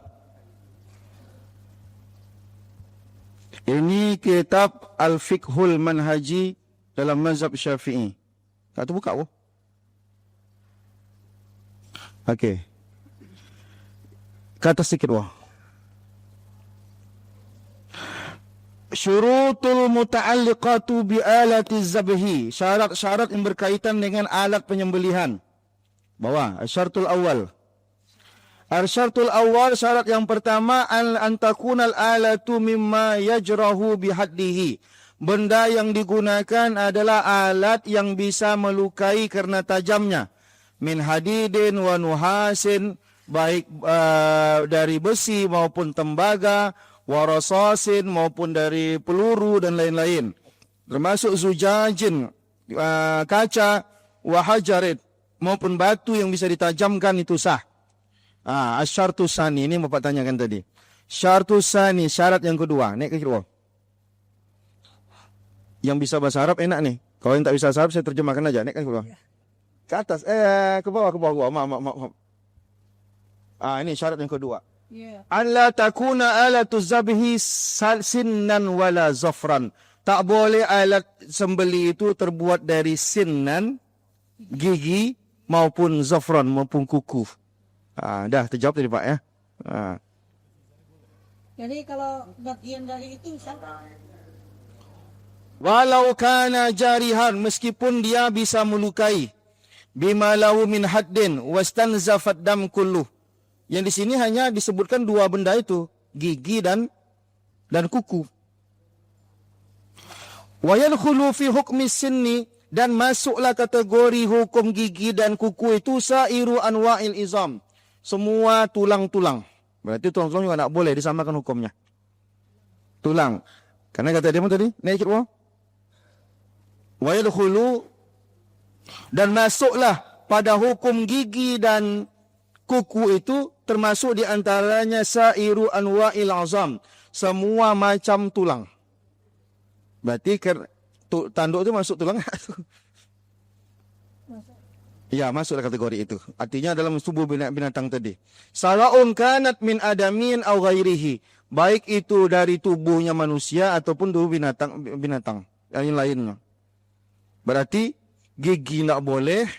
Ini kitab Al-Fiqhul Manhaji dalam mazhab Syafi'i. Tak tu buka apa? Okey. Kata sikit wah. Syurutul muta'alliqatu bi alati zabhi. Syarat-syarat yang berkaitan dengan alat penyembelihan. Bawah, syaratul awal. Al-syaratul awal, syarat yang pertama an takunal alatu mimma yajrahu bihaddihi. Benda yang digunakan adalah alat yang bisa melukai karena tajamnya. Min hadidin wa nuhasin, baik dari besi maupun tembaga, warasasin maupun dari peluru dan lain-lain. Termasuk zujajin, kaca, wahajarit maupun batu yang bisa ditajamkan itu sah. Asyartus sani, ini Bapak tanyakan tadi. Syartus sani, syarat yang kedua. Naik ke kiri. Yang bisa bahasa Arab enak nih. Kalau yang tak bisa bahasa Arab saya terjemahkan aja. Naik ke bawah. Ke atas, ke bawah, ke bawah. Maaf. Ini syarat yang kedua. An la takuna alatu zabhi sinnan wala zafran. Tak boleh alat sembeli itu terbuat dari sinnan, gigi, maupun zafran, maupun kuku. Dah terjawab tadi Pak ya. Jadi kalau bagian dari itu siapa? Walau kana jarihan, meskipun dia bisa melukai. Bima lahu min haddin wastanzafat dam kulluh. Yang di sini hanya disebutkan dua benda itu, gigi dan kuku. Wa yadkhulu fi hukmi sinni, dan masuklah kategori hukum gigi dan kuku itu sairu anwa'il izam. Semua tulang-tulang. Berarti tulang-tulang juga tak boleh disamakan hukumnya. Tulang. Karena kata dia tadi, naik ikut wa yadkhulu, dan masuklah pada hukum gigi dan kuku itu termasuk di antaranya sairu anwa'il azam. Semua macam tulang. Berarti tanduk itu masuk tulang. Ya, masuklah kategori itu. Artinya dalam tubuh binatang tadi. Salaun kanat min adamin au ghairihi. Baik itu dari tubuhnya manusia ataupun tubuh binatang yang lainnya. Berarti gigi tak boleh,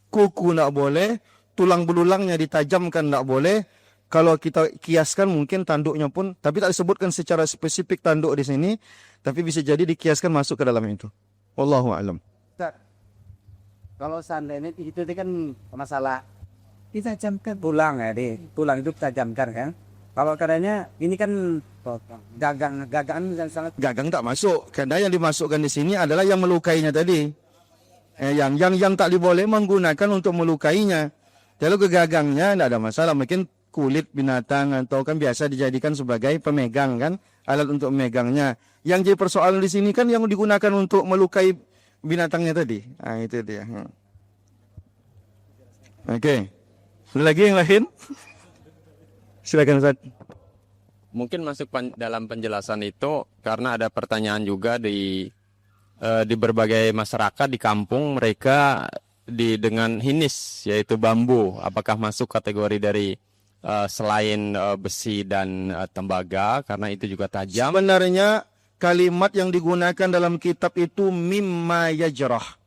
kuku tak boleh, tulang belulangnya ditajamkan tak boleh. Kalau kita kiaskan mungkin tanduknya pun, tapi tak disebutkan secara spesifik tanduk di sini, tapi bisa jadi dikiaskan masuk ke dalam itu. Wallahu a'lam. Kalau seandainya itu kan masalah Ditajamkan. tulang ya, tulang itu tajamkan kan. Kalau katanya ini kan gagang yang sangat Gagang tak masuk. Karena yang dimasukkan di sini adalah yang melukainya tadi. Yang tak diboleh menggunakan untuk melukainya. Kalau ke gagangnya tidak ada masalah. Mungkin kulit binatang atau kan biasa dijadikan sebagai pemegang kan, alat untuk memegangnya. Yang jadi persoalan di sini kan yang digunakan untuk melukai binatangnya tadi. Nah, itu dia. Oke. Ada lagi yang lain? Silakan Ustaz. Mungkin masuk dalam penjelasan itu karena ada pertanyaan juga di berbagai masyarakat di kampung mereka dengan hinis yaitu bambu, apakah masuk kategori dari selain besi dan tembaga karena itu juga tajam? Sebenarnya kalimat yang digunakan dalam kitab itu mimma yajrah.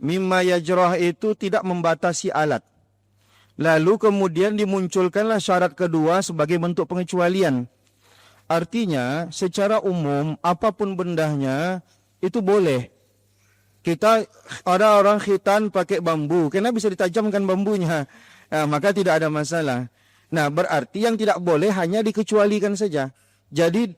Mimma yajrah itu tidak membatasi alat. Lalu kemudian dimunculkanlah syarat kedua sebagai bentuk pengecualian. Artinya secara umum apapun bendahnya itu boleh. Kita ada orang khitan pakai bambu, karena bisa ditajamkan bambunya, nah, maka tidak ada masalah. Nah, berarti yang tidak boleh hanya dikecualikan saja. Jadi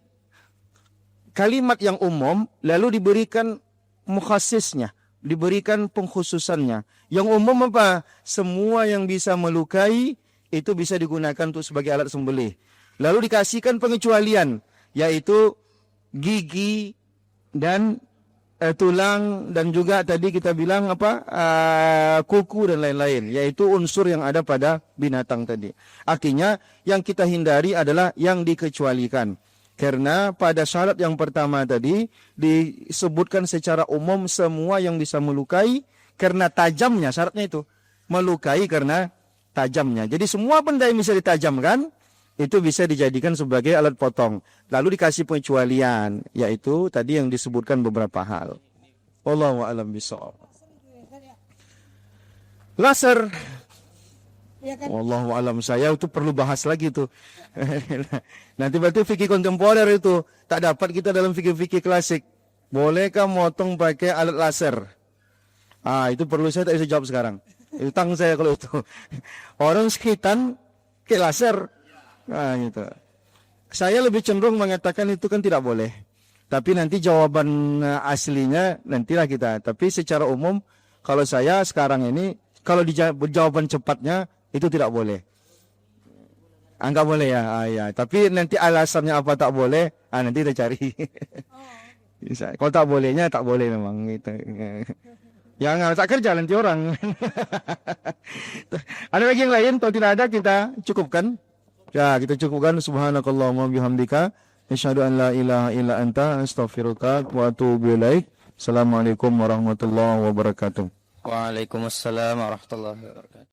kalimat yang umum lalu diberikan mukhassisnya, diberikan pengkhususannya. Yang umum apa? Semua yang bisa melukai itu bisa digunakan untuk sebagai alat sembelih. Lalu dikasihkan pengecualian, yaitu gigi dan tulang dan juga tadi kita bilang apa kuku dan lain-lain, yaitu unsur yang ada pada binatang tadi. Artinya yang kita hindari adalah yang dikecualikan. Karena pada syarat yang pertama tadi disebutkan secara umum semua yang bisa melukai karena tajamnya, syaratnya itu melukai karena tajamnya. Jadi semua benda yang bisa ditajamkan itu bisa dijadikan sebagai alat potong. Lalu dikasih pengecualian, yaitu tadi yang disebutkan beberapa hal. Wallahu a'lam bishawab. Laser. Wallahu a'lam, saya itu perlu bahas lagi tuh. Nanti berarti fikih kontemporer itu tak dapat kita dalam fikih-fikih klasik. Bolehkah motong pakai alat laser? Itu perlu, saya tak bisa jawab sekarang. Itu tang saya kalau itu. Orang sekitan ke laser. Gitu. Saya lebih cenderung mengatakan itu kan tidak boleh. Tapi nanti jawaban aslinya nantilah kita. Tapi secara umum kalau saya sekarang ini, kalau jawaban cepatnya itu tidak boleh. Enggak boleh ya. Ya. Tapi nanti alasannya apa tak boleh, nanti kita cari. Bisa. Kalau tak bolehnya tak boleh memang gitu. Yang tak kerja nanti orang. Ada lagi yang lain? Kalau tidak ada kita cukupkan. Ya, kita cukupkan. Subhanakallahumma bihamdika asyhadu an la ilaha illa anta astaghfiruka wa atubu ilaik. Assalamualaikum warahmatullahi wabarakatuh. Waalaikumsalam warahmatullahi wabarakatuh.